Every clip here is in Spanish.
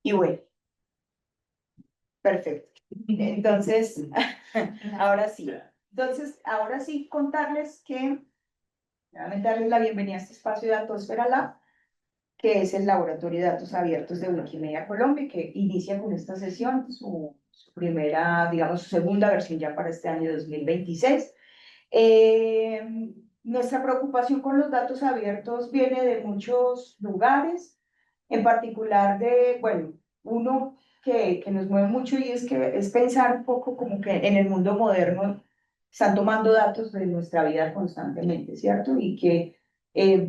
Y bueno, perfecto. Entonces, ahora sí. Entonces, ahora sí contarles que, nuevamente darles la bienvenida a este espacio de Datosfera Lab, que es el Laboratorio de Datos Abiertos de Wikimedia Colombia, que inicia con esta sesión, su primera, digamos, su segunda versión ya para este año 2026. Nuestra preocupación con los datos abiertos viene de muchos lugares, en particular de, bueno, uno que nos mueve mucho y es que es pensar un poco como que en el mundo moderno están tomando datos de nuestra vida constantemente, ¿cierto? Y que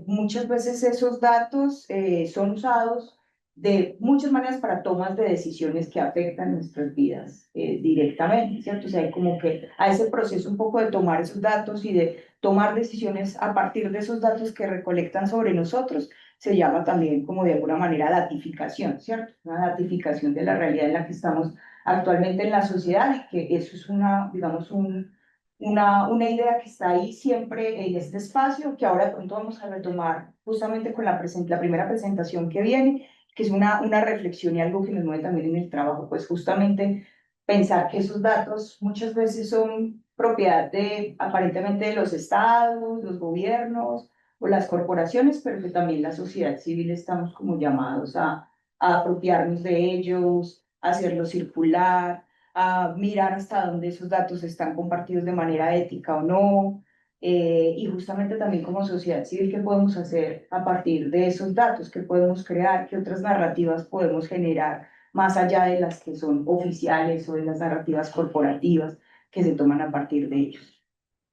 muchas veces esos datos son usados de muchas maneras para tomas de decisiones que afectan nuestras vidas directamente, ¿cierto? O sea, hay como que a ese proceso un poco de tomar esos datos y de tomar decisiones a partir de esos datos que recolectan sobre nosotros, se llama también como de alguna manera datificación, ¿cierto? Una datificación de la realidad en la que estamos actualmente en la sociedad y que eso es una, digamos, una idea que está ahí siempre en este espacio, que ahora de pronto vamos a retomar justamente con la primera presentación que viene, que es una reflexión y algo que nos mueve también en el trabajo, pues justamente pensar que esos datos muchas veces son propiedad de aparentemente de los estados, los gobiernos o las corporaciones, pero que también la sociedad civil estamos como llamados a apropiarnos de ellos, a hacerlos circular, a mirar hasta dónde esos datos están compartidos de manera ética o no, y justamente también como sociedad civil, ¿qué podemos hacer a partir de esos datos? ¿Qué podemos crear? ¿Qué otras narrativas podemos generar más allá de las que son oficiales o de las narrativas corporativas que se toman a partir de ellos?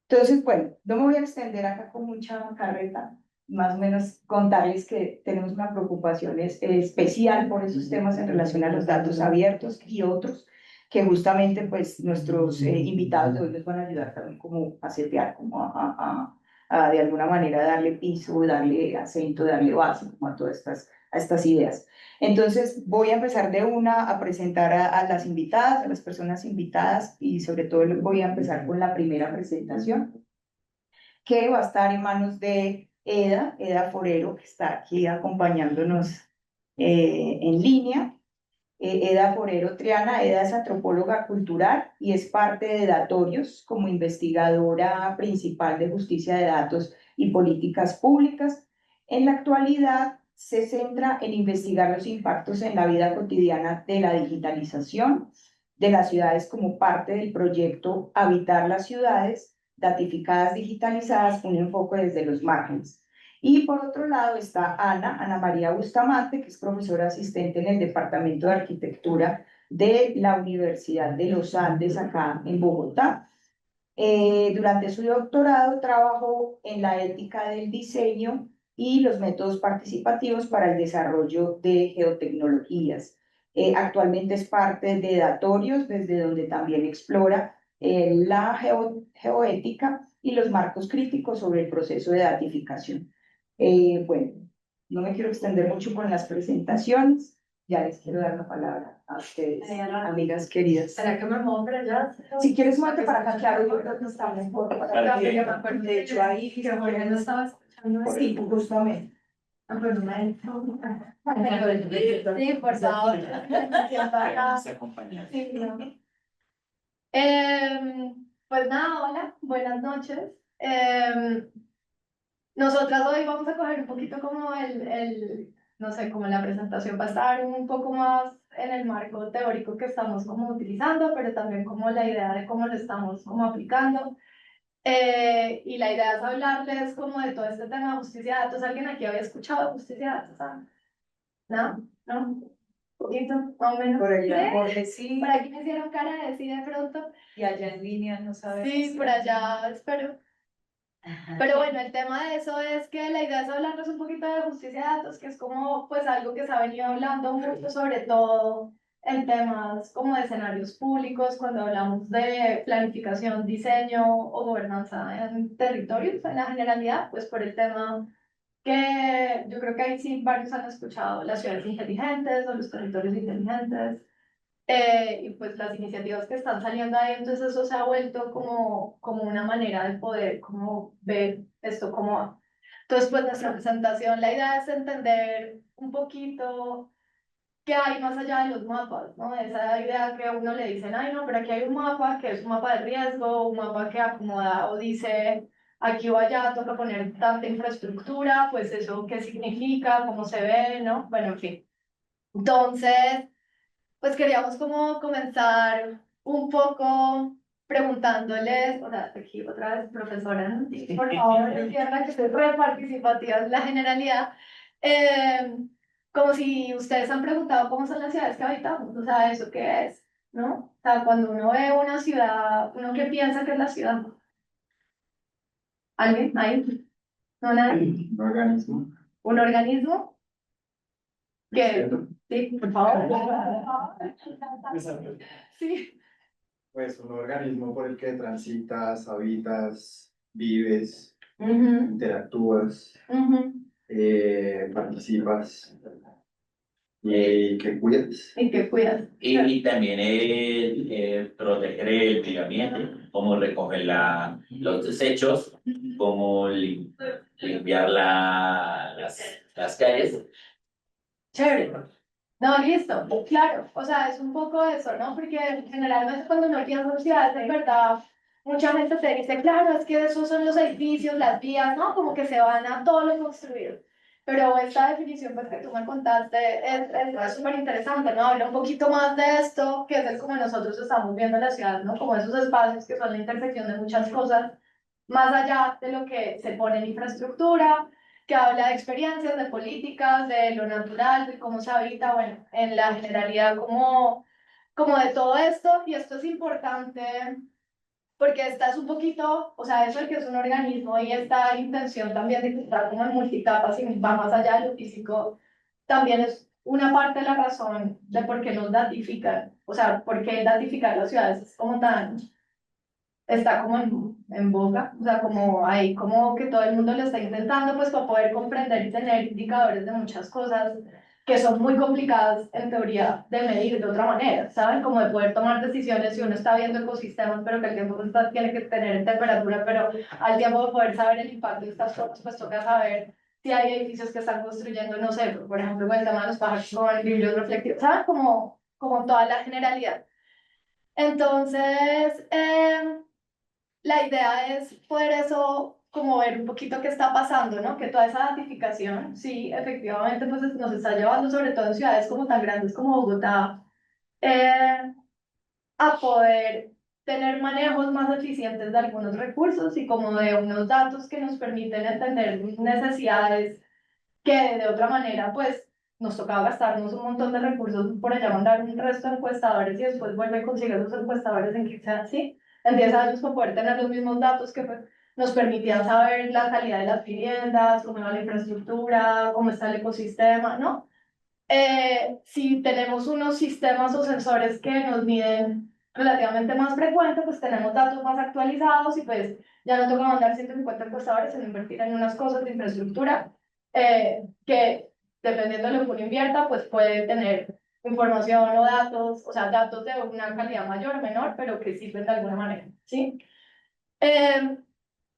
Entonces, bueno, no me voy a extender acá con mucha carreta, más o menos contarles que tenemos una preocupación especial por esos temas en relación a los datos abiertos y otros que justamente pues nuestros invitados de hoy les van a ayudar también como a setear, como a de alguna manera darle piso, darle acento, darle base como a todas estas ideas. Entonces voy a empezar de una a presentar a las invitadas, a las personas invitadas y sobre todo voy a empezar con la primera presentación que va a estar en manos de Eda Forero, que está aquí acompañándonos en línea. Eda Forero Triana, Eda es antropóloga cultural y es parte de Datorios como investigadora principal de justicia de datos y políticas públicas. En la actualidad se centra en investigar los impactos en la vida cotidiana de la digitalización de las ciudades como parte del proyecto Habitar las ciudades, datificadas digitalizadas, un enfoque desde los márgenes. Y por otro lado está Ana María Bustamante, que es profesora asistente en el Departamento de Arquitectura de la Universidad de los Andes, acá en Bogotá. Durante su doctorado trabajó en la ética del diseño y los métodos participativos para el desarrollo de geotecnologías. Actualmente es parte de Datorios, desde donde también explora la geoética y los marcos críticos sobre el proceso de datificación. Bueno, no me quiero extender mucho con las presentaciones. Ya les quiero dar la palabra a ustedes, amigas queridas. ¿Será que me muevo para allá? Si quieres, muévete para acá, claro, yo creo que está mejor. De hecho, ahí que Jorge no estaba escuchando. Sí, justamente. Ah, pues no me sí, por favor. Sí, no. Pues nada, hola, buenas noches. Nosotras hoy vamos a coger un poquito como no sé, como la presentación va a estar un poco más en el marco teórico que estamos como utilizando, pero también como la idea de cómo lo estamos como aplicando. Y la idea es hablarles como de todo este tema de justicia de datos. ¿Alguien aquí había escuchado de justicia de datos? ¿No? ¿No? ¿Un poquito? ¿Más o menos? Por allá, ¿Sí? Jorge, sí. Por aquí me hicieron cara de sí de pronto. Y allá en línea no sabemos. Sí, por allá espero. Pero bueno, el tema de eso es que la idea es hablarnos un poquito de justicia de datos, que es como pues algo que se ha venido hablando mucho, sobre todo en temas como de escenarios públicos, cuando hablamos de planificación, diseño o gobernanza en territorios en la generalidad, pues por el tema que yo creo que ahí sí varios han escuchado, las ciudades inteligentes o los territorios inteligentes. Y pues las iniciativas que están saliendo ahí, entonces eso se ha vuelto como una manera de poder como ver esto como va. Entonces pues nuestra presentación, la idea es entender un poquito qué hay más allá de los mapas, ¿no? Esa idea que a uno le dicen, ay, no, pero aquí hay un mapa que es un mapa de riesgo, un mapa que acomoda o dice, aquí o allá toca poner tanta infraestructura, pues eso, ¿qué significa? ¿Cómo se ve? ¿No? Bueno, en fin. Entonces, pues queríamos como comenzar un poco preguntándoles, o sea, aquí otra vez, profesora, ¿no? Sí, por favor, entiendan que soy re participativa en la generalidad. Eh, Como si ustedes han preguntado cómo son las ciudades que habitamos, o sea, ¿eso qué es? ¿No? O sea, cuando uno ve una ciudad, ¿uno qué piensa que es la ciudad? ¿Alguien? ¿Ahí? ¿No, nada? Un organismo. ¿Un organismo? ¿Qué? ¿Cierto? Sí, por favor. Sí. Pues un organismo por el que transitas, habitas, vives, Ujú, interactúas, ujú. participas y que cuidas. Y que cuidas. Y también proteger el medio ambiente, como recoger los desechos, como limpiar las calles. Chévere. No, listo, claro, o sea, es un poco eso, ¿no? Porque generalmente cuando uno piensa en ciudades, de verdad, mucha gente te dice, claro, es que esos son los edificios, las vías, ¿no? Como que se van a todo lo construido. Pero esta definición pues, que tú me contaste es súper interesante, ¿no? Habla un poquito más de esto, que es el como nosotros estamos viendo la ciudad, ¿no? Como esos espacios que son la intersección de muchas cosas, más allá de lo que se pone en infraestructura, que habla de experiencias, de políticas, de lo natural, de cómo se habita, bueno, en la generalidad como de todo esto, y esto es importante porque esta es un poquito, o sea, eso de que es un organismo y esta intención también de que está como en multicapas y va más allá de lo físico, también es una parte de la razón de por qué nos datifican, o sea, por qué datificar las ciudades es como tan está como en boga, o sea, como ahí, como que todo el mundo lo está intentando, pues para poder comprender y tener indicadores de muchas cosas que son muy complicadas en teoría de medir de otra manera, ¿saben? Como de poder tomar decisiones si uno está viendo ecosistemas, pero que al tiempo tiene que tener temperatura, pero al tiempo de poder saber el impacto de estas cosas, pues toca saber si hay edificios que están construyendo, no sé, por ejemplo, con el tema de los pájaros con vidrios reflectivos, ¿saben? Como toda la generalidad. Entonces, la idea es poder eso, como ver un poquito qué está pasando, ¿no? Que toda esa datificación, sí, efectivamente, pues nos está llevando, sobre todo en ciudades como tan grandes como Bogotá, eh, a poder tener manejos más eficientes de algunos recursos y como de unos datos que nos permiten entender necesidades que de otra manera, pues, nos tocaba gastarnos un montón de recursos por allá mandar un resto de encuestadores y después vuelve y consigue esos encuestadores en 15 años, ¿sí? En 10 años para poder tener los mismos datos que pues, nos permitían saber la calidad de las viviendas, cómo va la infraestructura, cómo está el ecosistema, ¿no? Si tenemos unos sistemas o sensores que nos miden relativamente más frecuente, pues tenemos datos más actualizados y pues ya no toca mandar 150 encuestadores, sino invertir en unas cosas de infraestructura que dependiendo de lo que uno invierta, pues puede tener información o datos, o sea, datos de una calidad mayor o menor, pero que sirven de alguna manera, ¿sí? Eh,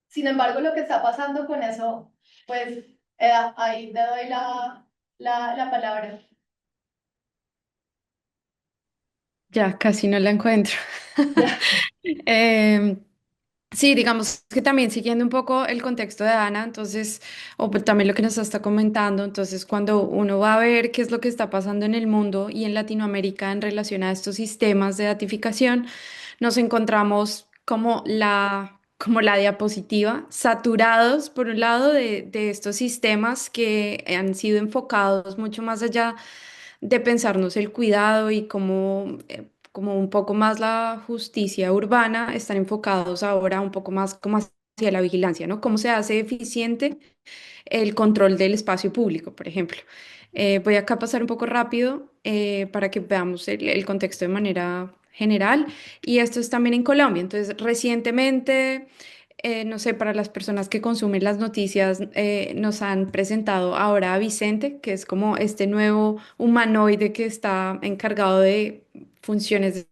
Sin embargo, lo que está pasando con eso, pues ahí te doy la palabra. Ya, casi no la encuentro. Ya. Em, sí, digamos que también siguiendo un poco el contexto de Ana, entonces, o pues también lo que nos está comentando, entonces cuando uno va a ver qué es lo que está pasando en el mundo y en Latinoamérica en relación a estos sistemas de datificación, nos encontramos como la diapositiva, saturados por un lado de estos sistemas que han sido enfocados mucho más allá de pensarnos el cuidado y como un poco más la justicia urbana, están enfocados ahora un poco más como hacia la vigilancia, ¿no? ¿Cómo se hace eficiente el control del espacio público, por ejemplo? Voy acá a pasar un poco rápido para que veamos el contexto de manera general. Y esto es también en Colombia. Entonces, recientemente, no sé, para las personas que consumen las noticias, nos han presentado ahora a Vicente, que es como este nuevo humanoide que está encargado de funciones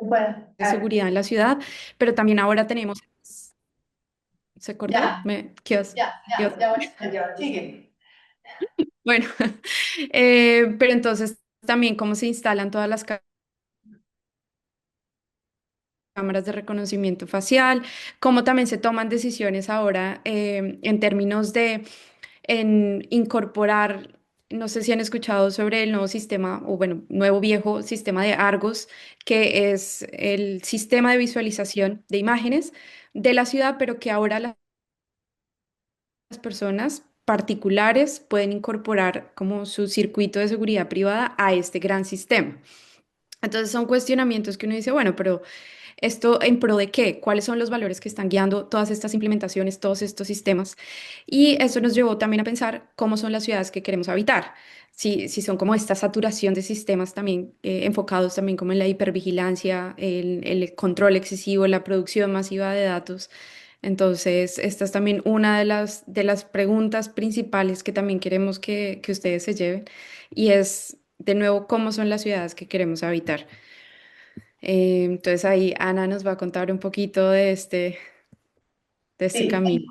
Bueno, de seguridad en la ciudad, pero también ahora tenemos... ¿Se cortó? ya, ¿Qué os- ya, qué os- ya, ya, bueno, ya, sigue. Bueno, pero entonces también cómo se instalan todas las cámaras de reconocimiento facial, cómo también se toman decisiones ahora en términos de incorporar, no sé si han escuchado sobre el nuevo sistema, o bueno, nuevo viejo sistema de Argos, que es el sistema de visualización de imágenes de la ciudad, pero que ahora las personas particulares pueden incorporar como su circuito de seguridad privada a este gran sistema. Entonces son cuestionamientos que uno dice, bueno, pero ¿esto en pro de qué? ¿Cuáles son los valores que están guiando todas estas implementaciones, todos estos sistemas? Y eso nos llevó también a pensar cómo son las ciudades que queremos habitar. Si son como esta saturación de sistemas también enfocados también como en la hipervigilancia, el control excesivo, la producción masiva de datos. Entonces, esta es también una de las preguntas principales que también queremos que ustedes se lleven y es, de nuevo, cómo son las ciudades que queremos habitar. Entonces ahí Ana nos va a contar un poquito de este Sí. camino.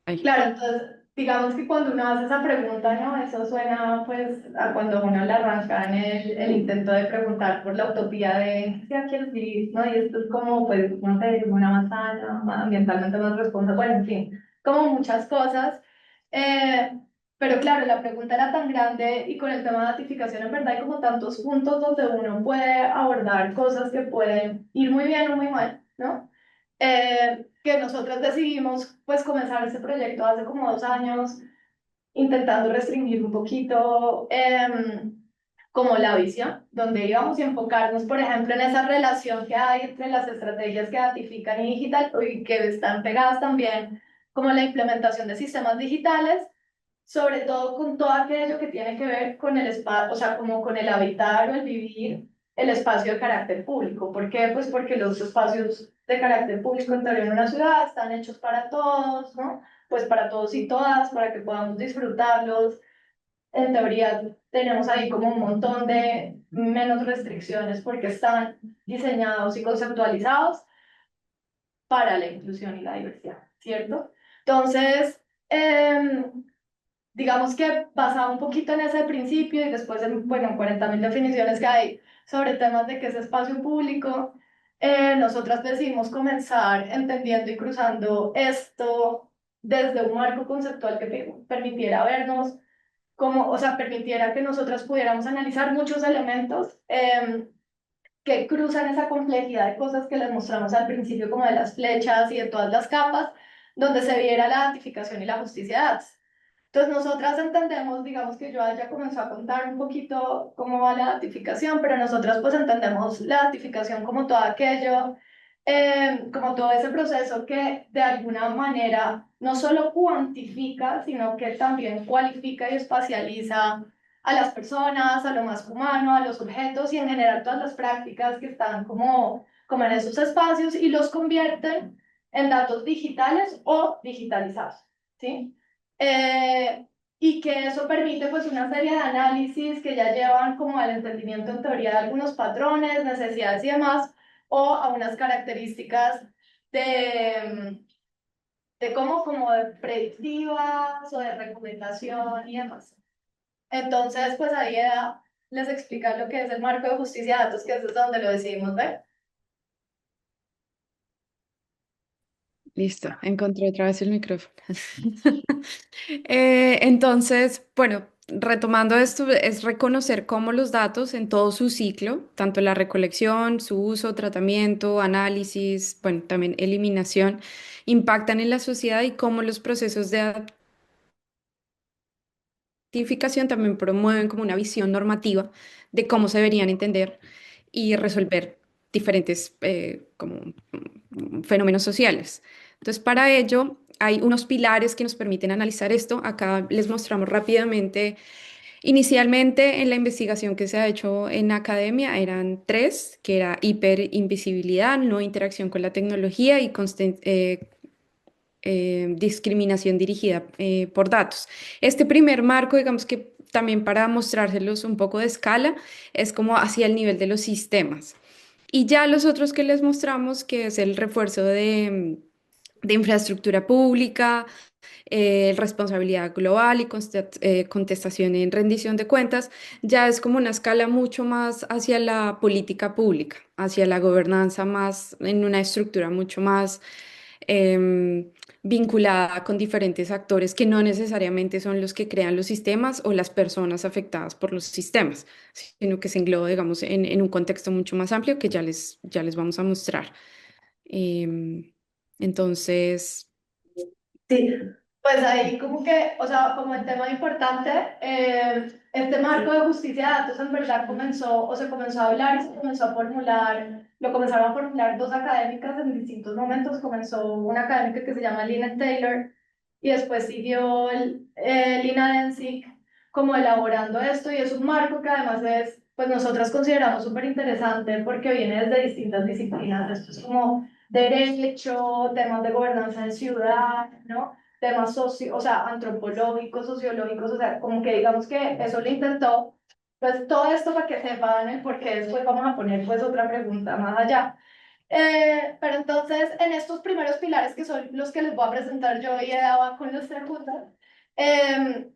Ay. Claro, entonces, digamos que cuando uno hace esa pregunta, ¿no? Eso suena pues a cuando uno le arranca en el intento de preguntar por la utopía de ¿qué ciudad quieres vivir? ¿No? Y esto es como, pues, no sé, una más sana, más ambientalmente más responsable, bueno, en fin, como muchas cosas. Eh, pero claro, la pregunta era tan grande y con el tema de ratificación, en verdad, hay como tantos puntos donde uno puede abordar cosas que pueden ir muy bien o muy mal, ¿no? Que nosotros decidimos pues comenzar este proyecto hace como 2 años, intentando restringir un poquito como la visión, donde íbamos a enfocarnos, por ejemplo, en esa relación que hay entre las estrategias que datifican y digital y que están pegadas también como la implementación de sistemas digitales, sobre todo con todo aquello que tiene que ver con el espacio, o sea, como con el habitar o el vivir el espacio de carácter público. ¿Por qué? Pues porque los espacios de carácter público en teoría en una ciudad están hechos para todos, ¿no? Pues para todos y todas, para que podamos disfrutarlos. En teoría tenemos ahí como un montón de menos restricciones porque están diseñados y conceptualizados para la inclusión y la diversidad, ¿cierto? Entonces, digamos que basado un poquito en ese principio y después en, bueno, 40.000 definiciones que hay sobre temas de qué es espacio público, nosotras decidimos comenzar entendiendo y cruzando esto desde un marco conceptual que permitiera vernos como, o sea, permitiera que nosotras pudiéramos analizar muchos elementos que cruzan esa complejidad de cosas que les mostramos al principio, como de las flechas y de todas las capas, donde se viera la identificación y la justicia de datos. Entonces, nosotras entendemos, digamos que yo ya comenzó a contar un poquito cómo va la datificación, pero nosotras pues entendemos la datificación como todo aquello, como todo ese proceso que de alguna manera no solo cuantifica, sino que también cualifica y espacializa a las personas, a lo más humano, a los objetos y en general todas las prácticas que están como en esos espacios y los convierten en datos digitales o digitalizados, ¿sí? Y que eso permite pues una serie de análisis que ya llevan como al entendimiento en teoría de algunos patrones, necesidades y demás, o a unas características de cómo como de predictivas o de recomendación y demás. Entonces, pues ahí les explicar lo que es el marco de justicia de datos, que es desde donde lo decidimos ver. Listo, encontré otra vez el micrófono. Entonces, bueno, retomando esto, es reconocer cómo los datos en todo su ciclo, tanto la recolección, su uso, tratamiento, análisis, bueno, también eliminación, impactan en la sociedad y cómo los procesos de identificación también promueven como una visión normativa de cómo se deberían entender y resolver diferentes como fenómenos sociales. Entonces, para ello hay unos pilares que nos permiten analizar esto. Acá les mostramos rápidamente. Inicialmente, en la investigación que se ha hecho en academia eran tres, que era hiperinvisibilidad, no interacción con la tecnología y discriminación dirigida por datos. Este primer marco, digamos que también para mostrárselos un poco de escala, es como hacia el nivel de los sistemas. Y ya los otros que les mostramos, que es el refuerzo de infraestructura pública, responsabilidad global y contestación en rendición de cuentas, ya es como una escala mucho más hacia la política pública, hacia la gobernanza más, en una estructura mucho más em, vinculada con diferentes actores que no necesariamente son los que crean los sistemas o las personas afectadas por los sistemas, sino que se engloba, digamos, en un contexto mucho más amplio que ya les vamos a mostrar. Em, entonces, Sí, pues ahí como que, o sea, como el tema importante, este marco de justicia de datos en verdad comenzó, o se comenzó a hablar y se comenzó a formular, lo comenzaron a formular dos académicas en distintos momentos. Comenzó una académica que se llama Lynette Taylor y después siguió Lina Dencik como elaborando esto, y es un marco que además es, pues nosotras consideramos súper interesante porque viene desde distintas disciplinas. Esto es como derecho, temas de gobernanza en ciudad, ¿no? Temas o sea, antropológicos, sociológicos, o sea, como que digamos que eso lo intentó. Pues todo esto para que sepan el por qué, después vamos a poner pues otra pregunta más allá. Pero entonces, en estos primeros pilares que son los que les voy a presentar yo y Eda con los tres juntas, eh,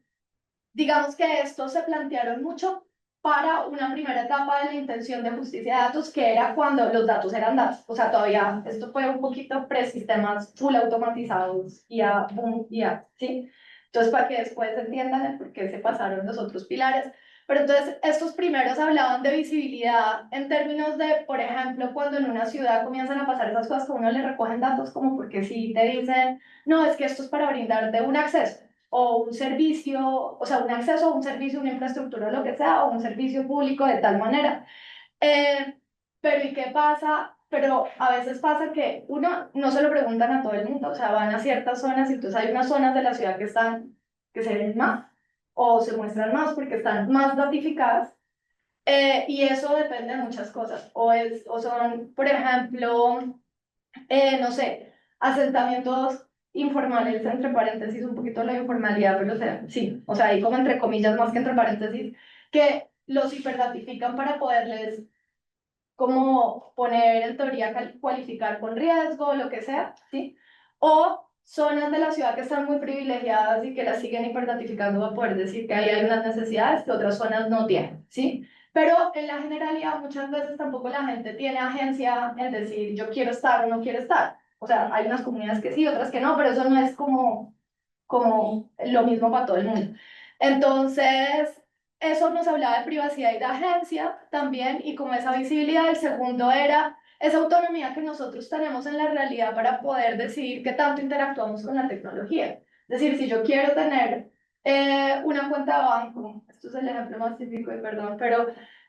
digamos que estos se plantearon mucho para una primera etapa de la intención de justicia de datos, que era cuando los datos eran datos. O sea, todavía esto fue un poquito pre-sistemas full automatizados y a boom, y a, ¿sí? Entonces, para que después entiendan el por qué se pasaron los otros pilares. Pero entonces, estos primeros hablaban de visibilidad en términos de, por ejemplo, cuando en una ciudad comienzan a pasar esas cosas que a uno le recogen datos, como porque si te dicen, no, es que esto es para brindarte un acceso o un servicio, o sea, un acceso a un servicio, una infraestructura, lo que sea, o un servicio público de tal manera. Eh, pero ¿y qué pasa? Pero a veces pasa que uno no se lo preguntan a todo el mundo, o sea, van a ciertas zonas y entonces hay unas zonas de la ciudad que están, que se ven más o se muestran más porque están más datificadas. Y eso depende de muchas cosas. O son, por ejemplo, no sé, asentamientos informales, entre paréntesis, un poquito la informalidad, pero o sea, sí, o sea, ahí como entre comillas más que entre paréntesis, que los hiperdatifican para poderles como poner en teoría cualificar con riesgo, lo que sea, ¿sí? O zonas de la ciudad que están muy privilegiadas y que las siguen hiperdatificando para poder decir que ahí hay unas necesidades que otras zonas no tienen, ¿sí? Pero en la generalidad muchas veces tampoco la gente tiene agencia en decir yo quiero estar o no quiero estar. O sea, hay unas comunidades que sí, otras que no, pero eso no es como lo mismo para todo el mundo. Entonces, eso nos hablaba de privacidad y de agencia también, y como esa visibilidad. El segundo era esa autonomía que nosotros tenemos en la realidad para poder decidir qué tanto interactuamos con la tecnología. Es decir, si yo quiero tener una cuenta de banco, esto es el ejemplo más típico y perdón, pero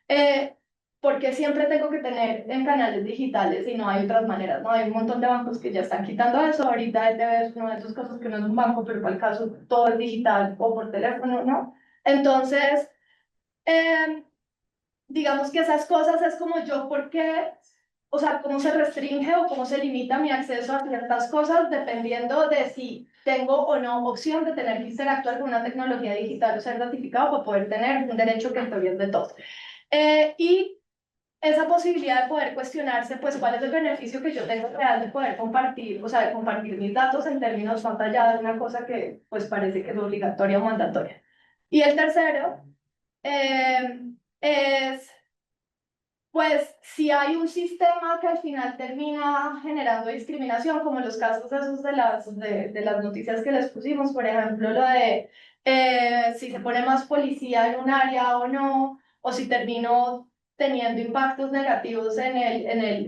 eh, porque siempre tengo que tener en canales digitales y no hay otras maneras, ¿no? Hay un montón de bancos que ya están quitando eso. Ahorita el debe es una de esas cosas que no es un banco, pero para el caso todo es digital o por teléfono, ¿no? Entonces, eh, digamos que esas cosas es como yo, ¿por qué? O sea, cómo se restringe o cómo se limita mi acceso a ciertas cosas dependiendo de si tengo o no opción de tener que interactuar con una tecnología digital o ser notificado para poder tener un derecho que en teoría es de todos. Y esa posibilidad de poder cuestionarse, pues, cuál es el beneficio que yo tengo real de poder compartir, o sea, de compartir mis datos en términos más allá de una cosa que, pues, parece que es obligatoria o mandatoria. Y el tercero eh, es, pues, si hay un sistema que al final termina generando discriminación, como los casos esos de las noticias que les pusimos, por ejemplo, lo de si se pone más policía en un área o no, o si termino teniendo impactos negativos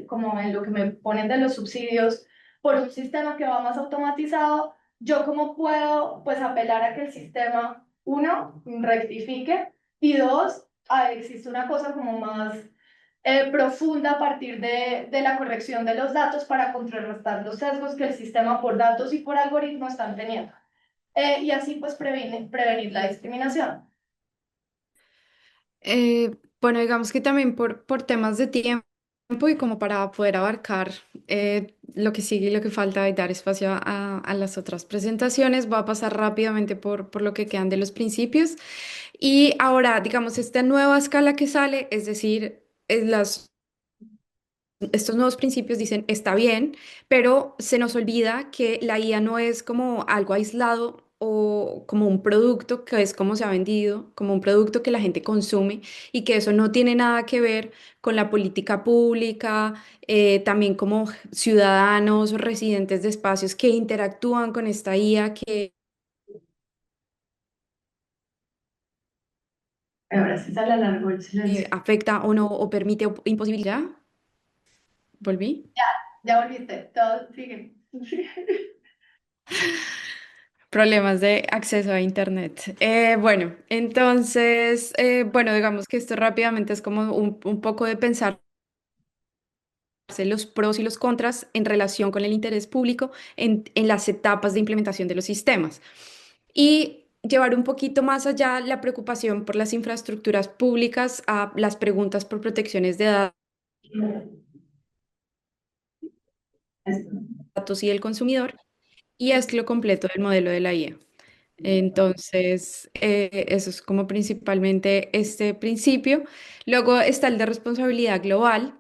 como en lo que me ponen de los subsidios por un sistema que va más automatizado. Yo cómo puedo, pues, apelar a que el sistema, uno, rectifique, y dos, existe una cosa como más profunda a partir de la corrección de los datos para contrarrestar los sesgos que el sistema por datos y por algoritmos están teniendo. Y así pues prevenir la discriminación. bueno, digamos que también por temas de tiempo y como para poder abarcar lo que sigue y lo que falta y dar espacio a las otras presentaciones, voy a pasar rápidamente por lo que quedan de los principios. Y ahora, digamos, esta nueva escala que sale, es decir, es las estos nuevos principios dicen, está bien, pero se nos olvida que la IA no es como algo aislado o como un producto que es como se ha vendido, como un producto que la gente consume y que eso no tiene nada que ver con la política pública, también como ciudadanos o residentes de espacios que interactúan con esta IA que Ahora sí se le alargó el silencio. afecta o no o permite o imposibilita. ¿Volví? Ya volviste, todo sigue. Problemas de acceso a Internet. Bueno, entonces, bueno, digamos que esto rápidamente es como un poco de pensarse los pros y los contras en relación con el interés público en las etapas de implementación de los sistemas. Y llevar un poquito más allá la preocupación por las infraestructuras públicas a las preguntas por protecciones de datos y del consumidor, y es lo completo del modelo de la IA. Entonces, eso es como principalmente este principio. Luego está el de responsabilidad global,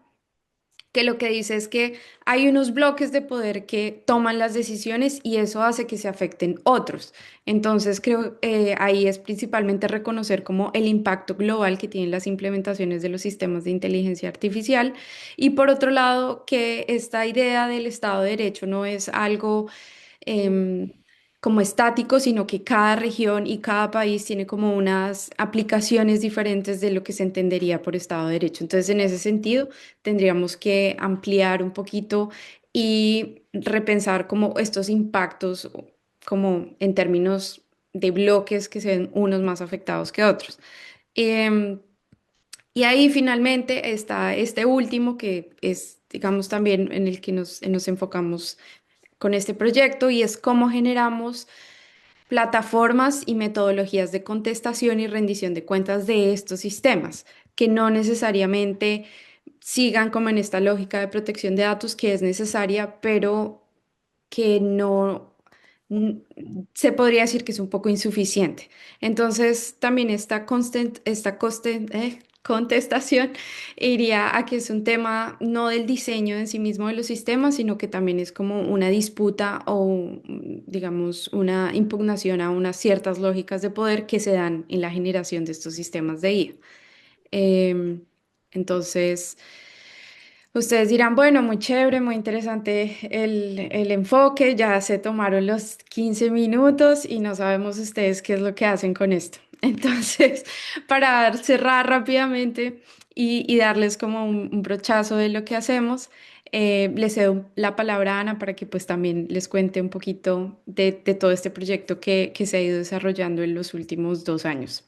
que lo que dice es que hay unos bloques de poder que toman las decisiones y eso hace que se afecten otros. Entonces, creo ahí es principalmente reconocer como el impacto global que tienen las implementaciones de los sistemas de inteligencia artificial y por otro lado, que esta idea del Estado de Derecho no es algo em, como estático, sino que cada región y cada país tiene como unas aplicaciones diferentes de lo que se entendería por Estado de Derecho. Entonces, en ese sentido, tendríamos que ampliar un poquito y repensar como estos impactos, como en términos de bloques que se ven unos más afectados que otros. Em, y ahí finalmente está este último que es, digamos, también en el que nos enfocamos con este proyecto y es cómo generamos plataformas y metodologías de contestación y rendición de cuentas de estos sistemas, que no necesariamente sigan como en esta lógica de protección de datos que es necesaria, pero que no n- se podría decir que es un poco insuficiente. Entonces, también contestación iría a que es un tema no del diseño en sí mismo de los sistemas, sino que también es como una disputa o, digamos, una impugnación a unas ciertas lógicas de poder que se dan en la generación de estos sistemas de IA. Em, entonces, ustedes dirán, bueno, muy chévere, muy interesante el enfoque, ya se tomaron los 15 minutos y no sabemos ustedes qué es lo que hacen con esto. Entonces, para cerrar rápidamente y darles como un brochazo de lo que hacemos, les cedo la palabra a Ana para que pues también les cuente un poquito de todo este proyecto que se ha ido desarrollando en los últimos 2 años.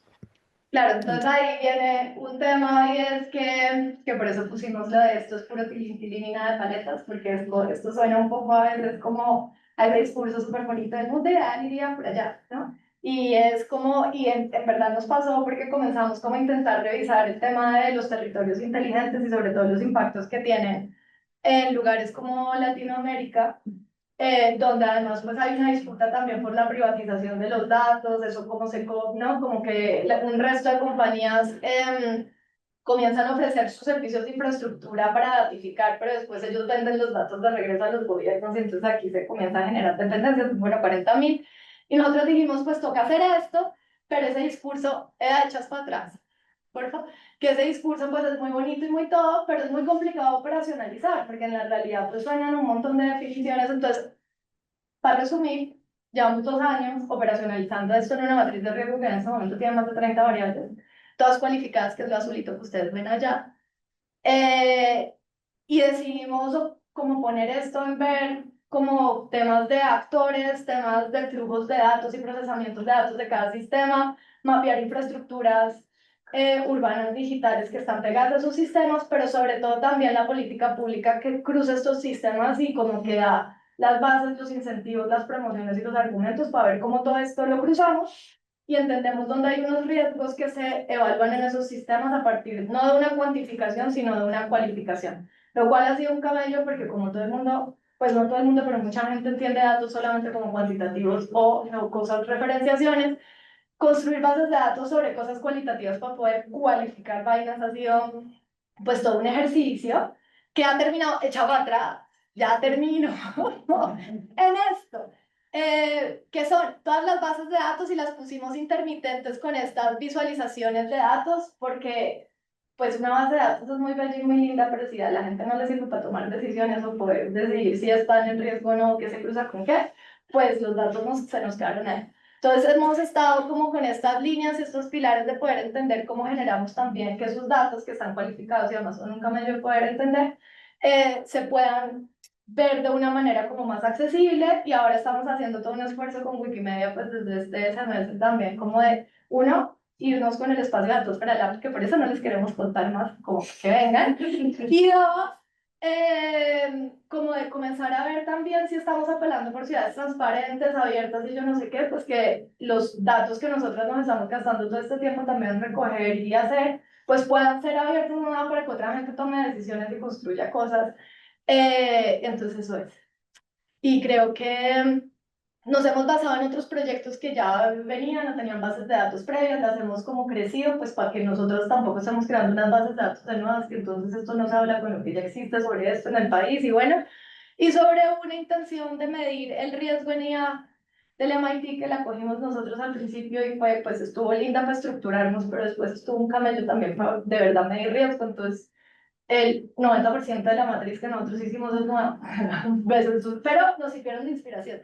Claro, entonces ahí viene un tema y es que por eso pusimos lo de esto es puro tilín, tilín y nada de paletas, porque esto suena un poco a veces como al discurso súper bonito del mundo ideal iría por allá, ¿no? Y es como, y en verdad nos pasó porque comenzamos como a intentar revisar el tema de los territorios inteligentes y sobre todo los impactos que tienen en lugares como Latinoamérica donde además pues hay una disputa también por la privatización de los datos, eso como ¿no? Como que un resto de compañías comienzan a ofrecer sus servicios de infraestructura para datificar, pero después ellos venden los datos de regreso a los gobiernos y entonces aquí se comienza a generar dependencias, bueno, 40.000. Y nosotros dijimos, pues toca hacer esto, pero ese discurso echas para atrás, por favor. Que ese discurso pues es muy bonito y muy todo, pero es muy complicado operacionalizar, porque en la realidad pues suenan un montón de definiciones, entonces para resumir, llevamos 2 años operacionalizando esto en una matriz de riesgo que en este momento tiene más de 30 variables, todas cualificadas, que es lo azulito que ustedes ven allá. Eh, y decidimos cómo poner esto en ver como temas de actores, temas de flujos de datos y procesamientos de datos de cada sistema, mapear infraestructuras urbanas digitales que están pegadas a esos sistemas, pero sobre todo también la política pública que cruza estos sistemas y como que da las bases, los incentivos, las promociones y los argumentos para ver cómo todo esto lo cruzamos y entendemos dónde hay unos riesgos que se evalúan en esos sistemas a partir no de una cuantificación, sino de una cualificación, lo cual ha sido un camello porque como todo el mundo, pues no todo el mundo, pero mucha gente entiende datos solamente como cuantitativos o no, cosas, referenciaciones, construir bases de datos sobre cosas cualitativas para poder cualificar vainas ha sido pues todo un ejercicio que ha terminado echado para atrás, ya termino en esto, que son todas las bases de datos y las pusimos intermitentes con estas visualizaciones de datos, porque pues una base de datos es muy bella y muy linda, pero si a la gente no le sirve para tomar decisiones o poder decidir si están en riesgo o no, qué se cruza con qué, pues los datos se nos quedaron ahí. Entonces hemos estado como con estas líneas y estos pilares de poder entender cómo generamos también que esos datos que están cualificados y además son un camello de poder entender, se puedan ver de una manera como más accesible, y ahora estamos haciendo todo un esfuerzo con Wikimedia pues desde este semestre también como de uno, irnos con el espacio de datos para la, que por eso no les queremos contar más, como que vengan, y dos, como de comenzar a ver también si estamos apelando por ciudades transparentes, abiertas y yo no sé qué, pues que los datos que nosotros nos estamos gastando todo este tiempo también en recoger y hacer, pues puedan ser abiertos no para que otra gente tome decisiones y construya cosas. Entonces eso es. Y creo que nos hemos basado en otros proyectos que ya venían, no tenían bases de datos previas, las hemos como crecido, pues para que nosotros tampoco estemos creando unas bases de datos de nuevas, que entonces esto no se habla con lo que ya existe sobre esto en el país, y bueno, y sobre una intención de medir el riesgo en IA del MIT que la cogimos nosotros al principio y fue, pues estuvo linda para estructurarnos, pero después estuvo un camello también para de verdad medir riesgo, entonces el 90% de la matriz que nosotros hicimos es nueva, pero nos sirvieron de inspiración.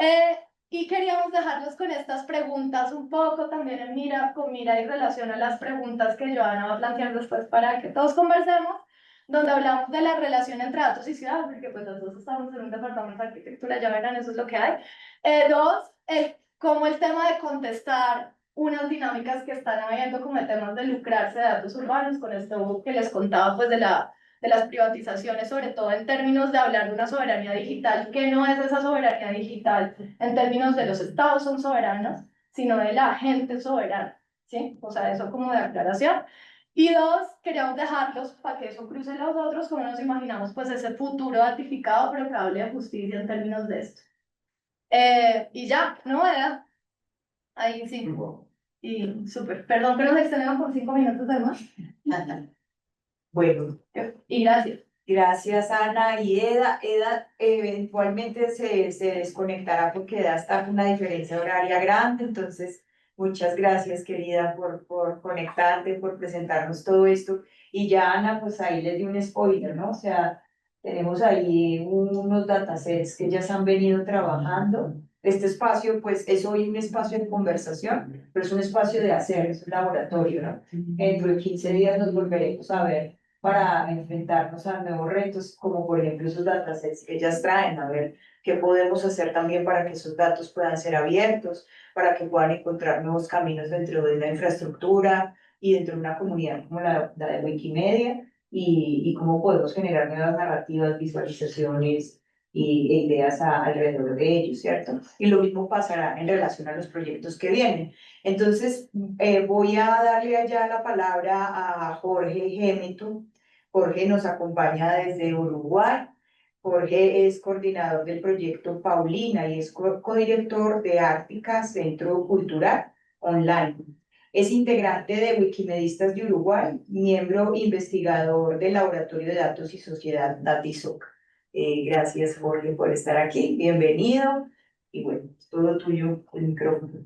Eh, y queríamos dejarlos con estas preguntas un poco también en mira, con mira y relación a las preguntas que Joana va a plantear después para que todos conversemos, donde hablamos de la relación entre datos y ciudad, porque pues los dos estamos en un departamento de arquitectura, ya verán, eso es lo que hay. Dos, como el tema de contestar unas dinámicas que están habiendo como el tema de lucrarse de datos urbanos, con esto que les contaba pues de las privatizaciones, sobre todo en términos de hablar de una soberanía digital, que no es esa soberanía digital en términos de los estados son soberanos, sino de la gente soberana, ¿sí? O sea, eso como de aclaración. Y dos, queríamos dejarlos para que eso cruce los otros, como nos imaginamos pues ese futuro ratificado, pero que hable de justicia en términos de esto. Y ya, ¿no? Ahí sí. Y súper. Perdón que nos extendemos por 5 minutos de más. Bueno, Y gracias. gracias Ana y Eda. Eda eventualmente se desconectará porque Eda está con una diferencia horaria grande, entonces muchas gracias querida por conectarte, por presentarnos todo esto. Y ya Ana, pues ahí les di un spoiler, ¿no? O sea, tenemos ahí unos datasets que ya se han venido trabajando. Este espacio, pues, es hoy un espacio de conversación, pero es un espacio de hacer, es un laboratorio, ¿no? Dentro de 15 días nos volveremos a ver para enfrentarnos a nuevos retos, como por ejemplo esos datasets que ellas traen, a ver qué podemos hacer también para que esos datos puedan ser abiertos, para que puedan encontrar nuevos caminos dentro de una infraestructura y dentro de una comunidad como la de Wikimedia, y cómo podemos generar nuevas narrativas, visualizaciones e ideas alrededor de ellos, ¿cierto? Y lo mismo pasará en relación a los proyectos que vienen. Entonces, voy a darle allá la palabra a Jorge Gemetu. Jorge nos acompaña desde Uruguay. Jorge es coordinador del proyecto Paulina y es codirector de Ártica Centro Cultural Online. Es integrante de Wikimedistas de Uruguay, miembro investigador del Laboratorio de Datos y Sociedad Datisoc. Gracias, Jorge, por estar aquí. Bienvenido. Y bueno, es todo tuyo el micrófono.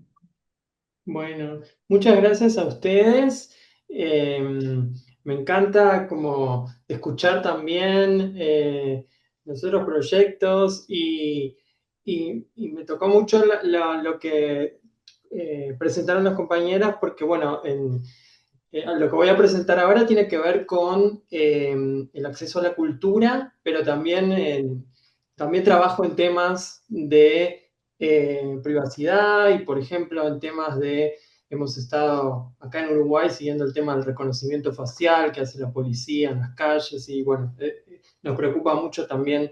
Bueno, muchas gracias a ustedes. Me encanta como escuchar también los otros proyectos y me tocó mucho lo que presentaron las compañeras porque, bueno, lo que voy a presentar ahora tiene que ver con el acceso a la cultura, pero también trabajo en temas de privacidad y, por ejemplo, en temas hemos estado acá en Uruguay siguiendo el tema del reconocimiento facial que hace la policía en las calles y, bueno, nos preocupa mucho también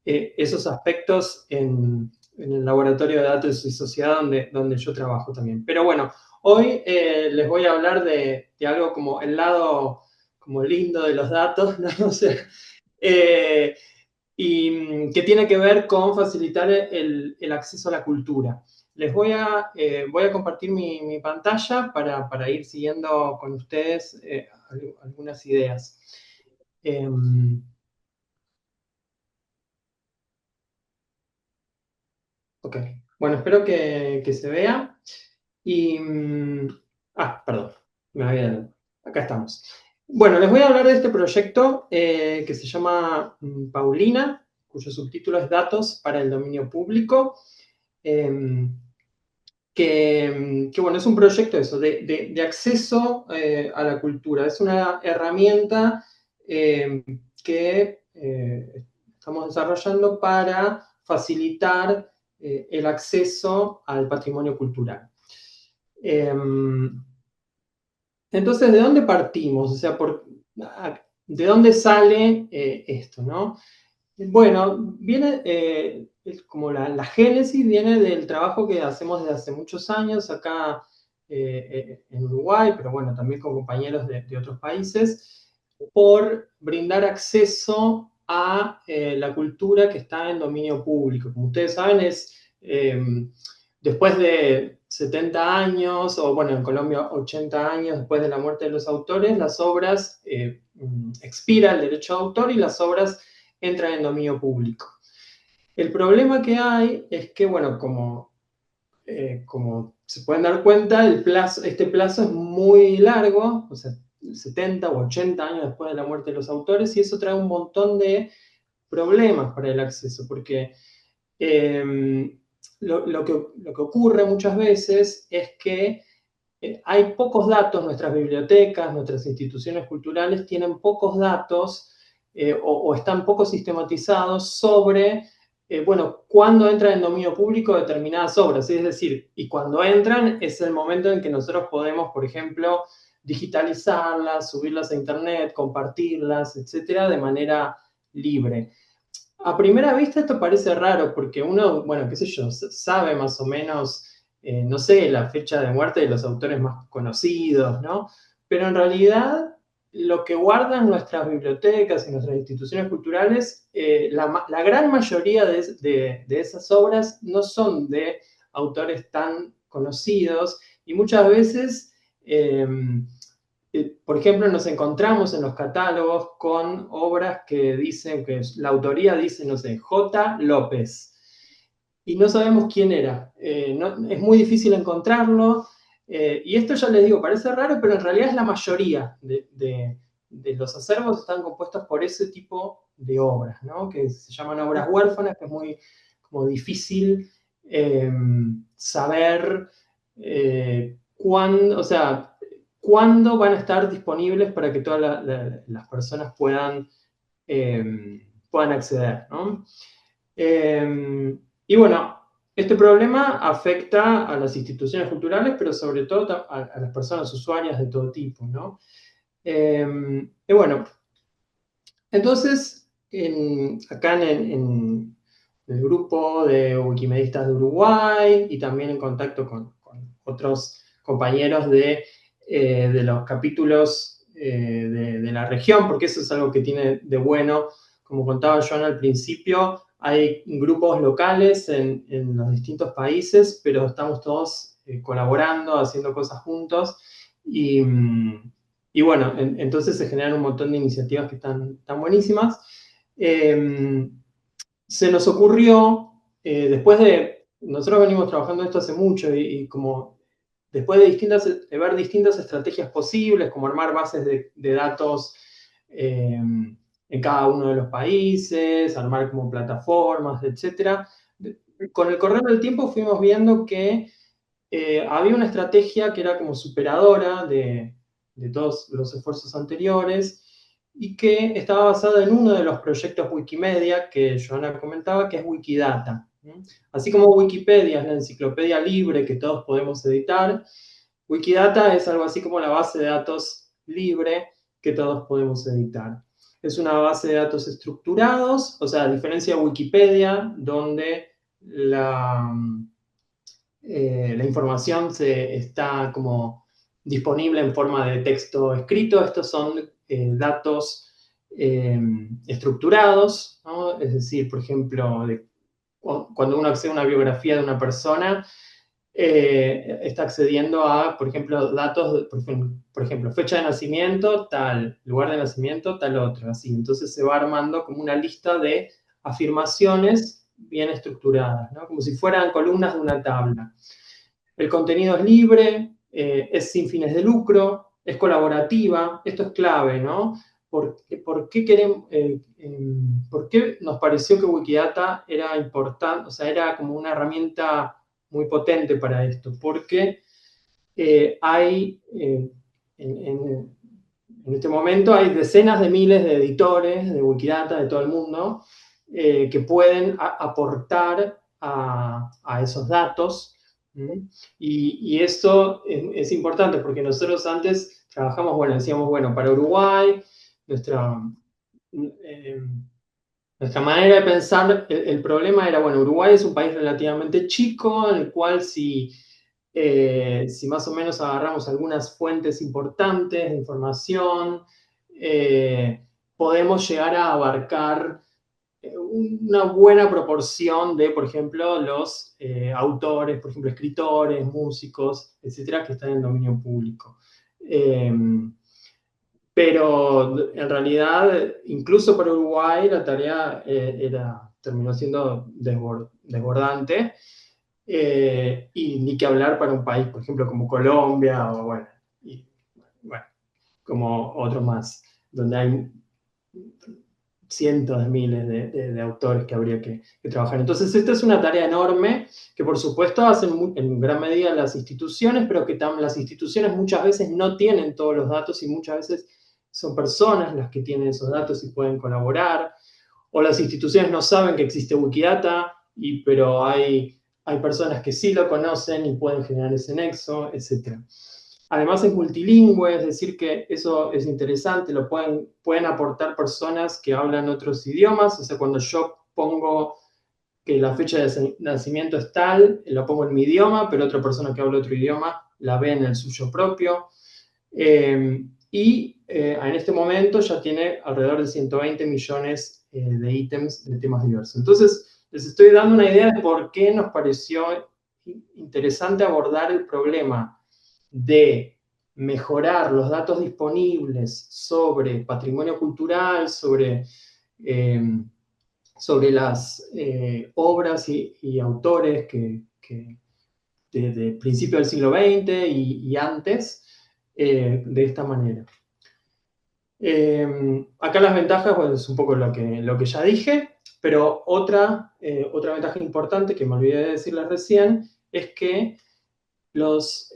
esos aspectos en el laboratorio de datos y sociedad donde yo trabajo también. Pero bueno, hoy les voy a hablar de algo como el lado como lindo de los datos, ¿no? O sea, y que tiene que ver con facilitar el acceso a la cultura. Voy a compartir mi pantalla para ir siguiendo con ustedes algunas ideas. Ok, bueno, espero que se vea. Y, perdón, acá estamos. Bueno, les voy a hablar de este proyecto que se llama Paulina, cuyo subtítulo es Datos para el dominio público. Bueno, es un proyecto eso, de acceso a la cultura. Es una herramienta que estamos desarrollando para facilitar el acceso al patrimonio cultural. Entonces, ¿de dónde partimos? O sea, ¿de dónde sale esto, no? Bueno, viene, como la génesis viene del trabajo que hacemos desde hace muchos años acá en Uruguay, pero bueno, también con compañeros de otros países, por brindar acceso a la cultura que está en dominio público. Como ustedes saben, después de 70 años, o bueno, en Colombia 80 años después de la muerte de los autores, las obras, expira el derecho de autor y las obras entran en dominio público. El problema que hay es que, bueno, como se pueden dar cuenta, este plazo es muy largo, o sea, 70 o 80 años después de la muerte de los autores, y eso trae un montón de problemas para el acceso, porque lo que ocurre muchas veces es que hay pocos datos, nuestras bibliotecas, nuestras instituciones culturales tienen pocos datos o están poco sistematizados sobre, bueno, cuándo entran en dominio público determinadas obras. Es decir, y cuando entran es el momento en que nosotros podemos, por ejemplo, digitalizarlas, subirlas a internet, compartirlas, etcétera, de manera libre. A primera vista esto parece raro porque uno, bueno, qué sé yo, sabe más o menos, no sé, la fecha de muerte de los autores más conocidos, ¿no? Pero en realidad lo que guardan nuestras bibliotecas y nuestras instituciones culturales, la gran mayoría de esas obras no son de autores tan conocidos y muchas veces... por ejemplo, nos encontramos en los catálogos con obras que dicen que la autoría dice, no sé, J. López, y no sabemos quién era. Es muy difícil encontrarlo, y esto ya les digo, parece raro, pero en realidad es la mayoría de los acervos están compuestos por ese tipo de obras, ¿no? Que se llaman obras huérfanas, que es muy como difícil saber cuándo, o sea, cuándo van a estar disponibles para que todas las personas puedan acceder, ¿no? Y bueno, este problema afecta a las instituciones culturales, pero sobre todo a las personas usuarias de todo tipo, ¿no? Y bueno, entonces, acá en el grupo de Wikimedistas de Uruguay y también en contacto con otros compañeros de los capítulos de la región, porque eso es algo que tiene de bueno, como contaba Joan al principio, hay grupos locales en los distintos países, pero estamos todos colaborando, haciendo cosas juntos y bueno, entonces se generan un montón de iniciativas que están buenísimas. Se nos ocurrió, nosotros venimos trabajando esto hace mucho y como después de ver distintas estrategias posibles, como armar bases de datos en cada uno de los países, armar como plataformas, etc. Con el correr del tiempo fuimos viendo que había una estrategia que era como superadora de todos los esfuerzos anteriores y que estaba basada en uno de los proyectos Wikimedia que Joana comentaba, que es Wikidata. Así como Wikipedia es la enciclopedia libre que todos podemos editar, Wikidata es algo así como la base de datos libre que todos podemos editar. Es una base de datos estructurados, o sea, a diferencia de Wikipedia, donde la información está como disponible en forma de texto escrito. Estos son datos estructurados, ¿no? Es decir, por ejemplo, cuando uno accede a una biografía de una persona, está accediendo a, por ejemplo, datos, por ejemplo, fecha de nacimiento, tal, lugar de nacimiento, tal otro, así. Entonces se va armando como una lista de afirmaciones bien estructuradas, ¿no? Como si fueran columnas de una tabla. El contenido es libre, es sin fines de lucro, es colaborativa, esto es clave, ¿no? ¿Por qué nos pareció que Wikidata era importante, o sea, era como una herramienta muy potente para esto? Porque hay, en este momento hay decenas de miles de editores de Wikidata de todo el mundo que pueden aportar a esos datos. Y esto es importante porque nosotros antes trabajamos, bueno, decíamos, bueno, para Uruguay, nuestra, eh, nuestra manera de pensar, el problema era, bueno, Uruguay es un país relativamente chico, en el cual si más o menos agarramos algunas fuentes importantes de información, podemos llegar a abarcar una buena proporción de, por ejemplo, los autores, por ejemplo, escritores, músicos, etcétera, que están en dominio público. Pero en realidad, incluso para Uruguay, la tarea terminó siendo desbordante. Y ni que hablar para un país, por ejemplo, como Colombia o bueno, como otros más, donde hay cientos de miles de autores que habría que trabajar. Entonces, esta es una tarea enorme que, por supuesto, hacen en gran medida las instituciones, pero que las instituciones muchas veces no tienen todos los datos y muchas veces son personas las que tienen esos datos y pueden colaborar, o las instituciones no saben que existe Wikidata, pero hay personas que sí lo conocen y pueden generar ese nexo, etc. Además es multilingüe, es decir que eso es interesante, lo pueden aportar personas que hablan otros idiomas, o sea, cuando yo pongo que la fecha de nacimiento es tal, la pongo en mi idioma, pero otra persona que habla otro idioma la ve en el suyo propio. En este momento ya tiene alrededor de 120 millones de ítems de temas diversos. Entonces, les estoy dando una idea de por qué nos pareció interesante abordar el problema de mejorar los datos disponibles sobre patrimonio cultural, sobre las obras y autores que de principio del siglo XX y antes, de esta manera. Acá las ventajas, bueno, es un poco lo que ya dije, pero otra ventaja importante que me olvidé de decirles recién es que los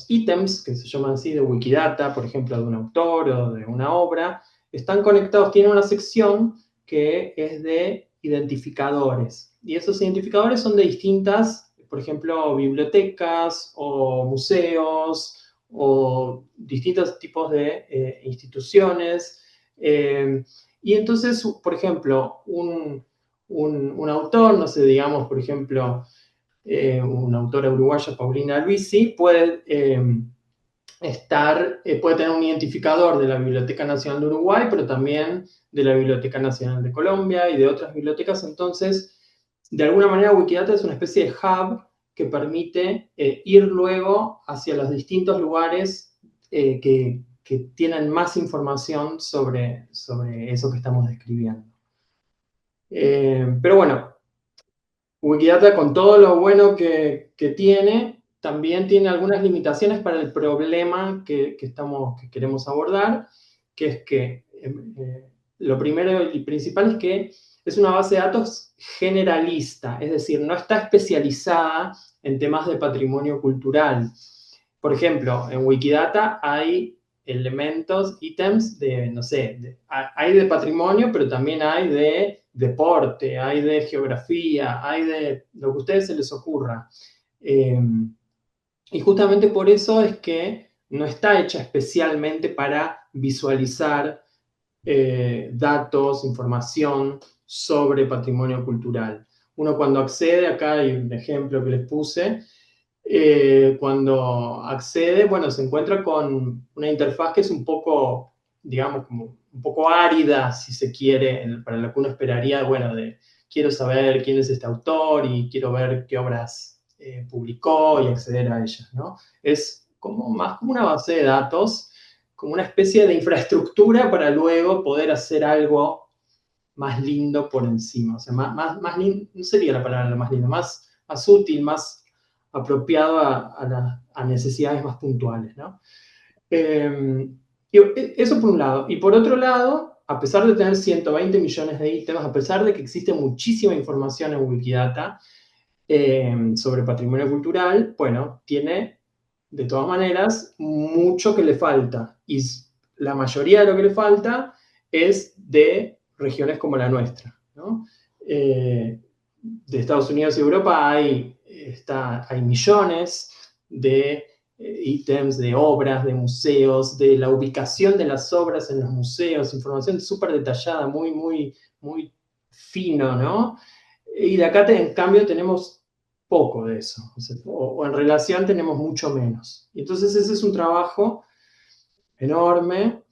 ítems, que se llaman así, de Wikidata, por ejemplo, de un autor o de una obra, están conectados, tienen una sección que es de identificadores. Y esos identificadores son de distintas, por ejemplo, bibliotecas o museos o distintos tipos de instituciones. Y entonces, por ejemplo, un autor, no sé, digamos, por ejemplo, una autora uruguaya, Paulina Luisi, puede tener un identificador de la Biblioteca Nacional de Uruguay, pero también de la Biblioteca Nacional de Colombia y de otras bibliotecas. Entonces, de alguna manera, Wikidata es una especie de hub que permite ir luego hacia los distintos lugares que tienen más información sobre eso que estamos describiendo. Pero bueno, Wikidata, con todo lo bueno que tiene, también tiene algunas limitaciones para el problema que queremos abordar, que es que lo primero y principal es que es una base de datos generalista, es decir, no está especializada en temas de patrimonio cultural. Por ejemplo, en Wikidata hay elementos, ítems de, no sé, hay de patrimonio, pero también hay de deporte, hay de geografía, hay de lo que a ustedes se les ocurra. Y justamente por eso es que no está hecha especialmente para visualizar datos, información sobre patrimonio cultural. Uno cuando accede, acá hay un ejemplo que les puse, cuando accede, bueno, se encuentra con una interfaz que es un poco, digamos, como un poco árida, si se quiere, para lo que uno esperaría, bueno, quiero saber quién es este autor y quiero ver qué obras publicó y acceder a ellas, ¿no? Es más como una base de datos, como una especie de infraestructura para luego poder hacer algo más lindo por encima. O sea, más lindo, no sería la palabra lo más lindo, más útil, más apropiado a necesidades más puntuales, ¿no? Eso por un lado. Y por otro lado, a pesar de tener 120 millones de ítems, a pesar de que existe muchísima información en Wikidata sobre patrimonio cultural, bueno, tiene de todas maneras mucho que le falta. Y la mayoría de lo que le falta es de regiones como la nuestra, ¿no? De Estados Unidos y Europa hay millones de ítems, de obras, de museos, de la ubicación de las obras en los museos, información súper detallada, muy, muy, muy fino, ¿no? Y de acá, en cambio, tenemos poco de eso, o en relación tenemos mucho menos. Entonces ese es un trabajo enorme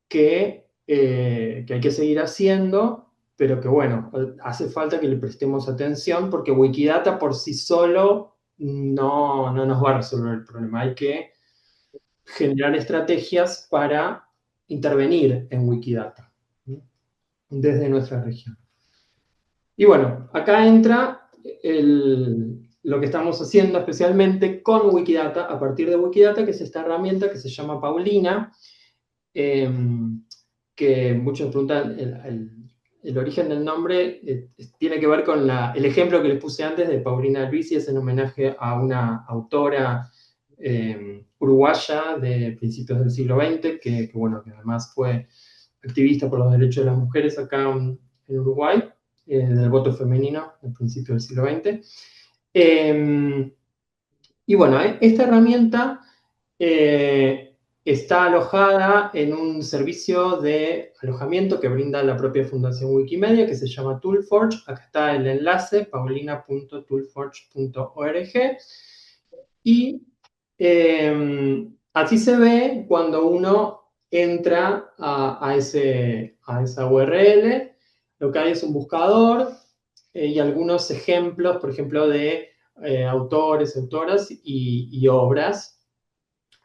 que hay que seguir haciendo, pero que bueno, hace falta que le prestemos atención porque Wikidata por sí solo no nos va a resolver el problema. Hay que generar estrategias para intervenir en Wikidata, ¿sí? Desde nuestra región. Y bueno, acá entra lo que estamos haciendo especialmente con Wikidata, a partir de Wikidata, que es esta herramienta que se llama Paulina, que muchos preguntan el origen del nombre, tiene que ver con el ejemplo que les puse antes de Paulina Albizzi, es en homenaje a una autora uruguaya de principios del siglo XX, que bueno, que además fue activista por los derechos de las mujeres acá en Uruguay, del voto femenino al principio del siglo XX. Y bueno, esta herramienta está alojada en un servicio de alojamiento que brinda la propia Fundación Wikimedia, que se llama Toolforge. Acá está el enlace, paulina.toolforge.org. Y así se ve cuando uno entra a esa URL. Lo que hay es un buscador y algunos ejemplos, por ejemplo, de autores, autoras y obras.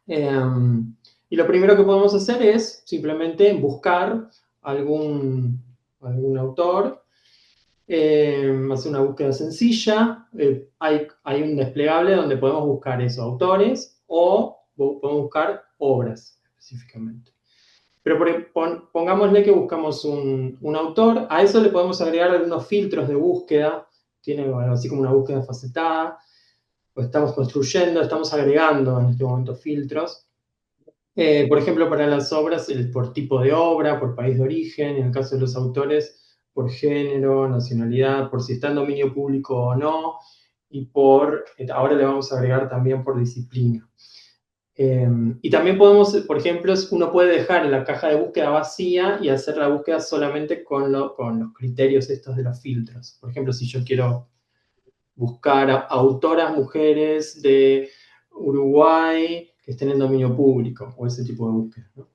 Y lo primero que podemos hacer es simplemente buscar algún autor, hacer una búsqueda sencilla. Hay un desplegable donde podemos buscar esos autores o podemos buscar obras específicamente. Pero pongámosle que buscamos un autor, a eso le podemos agregar algunos filtros de búsqueda, tiene así como una búsqueda facetada, pues estamos construyendo, estamos agregando en este momento filtros. Por ejemplo, para las obras, por tipo de obra, por país de origen, en el caso de los autores, por género, nacionalidad, por si está en dominio público o no, y ahora le vamos a agregar también por disciplina. Y también podemos, por ejemplo, uno puede dejar la caja de búsqueda vacía y hacer la búsqueda solamente con los criterios estos de los filtros. Por ejemplo, si yo quiero buscar autoras mujeres de Uruguay que estén en dominio público, o ese tipo de búsqueda, ¿no?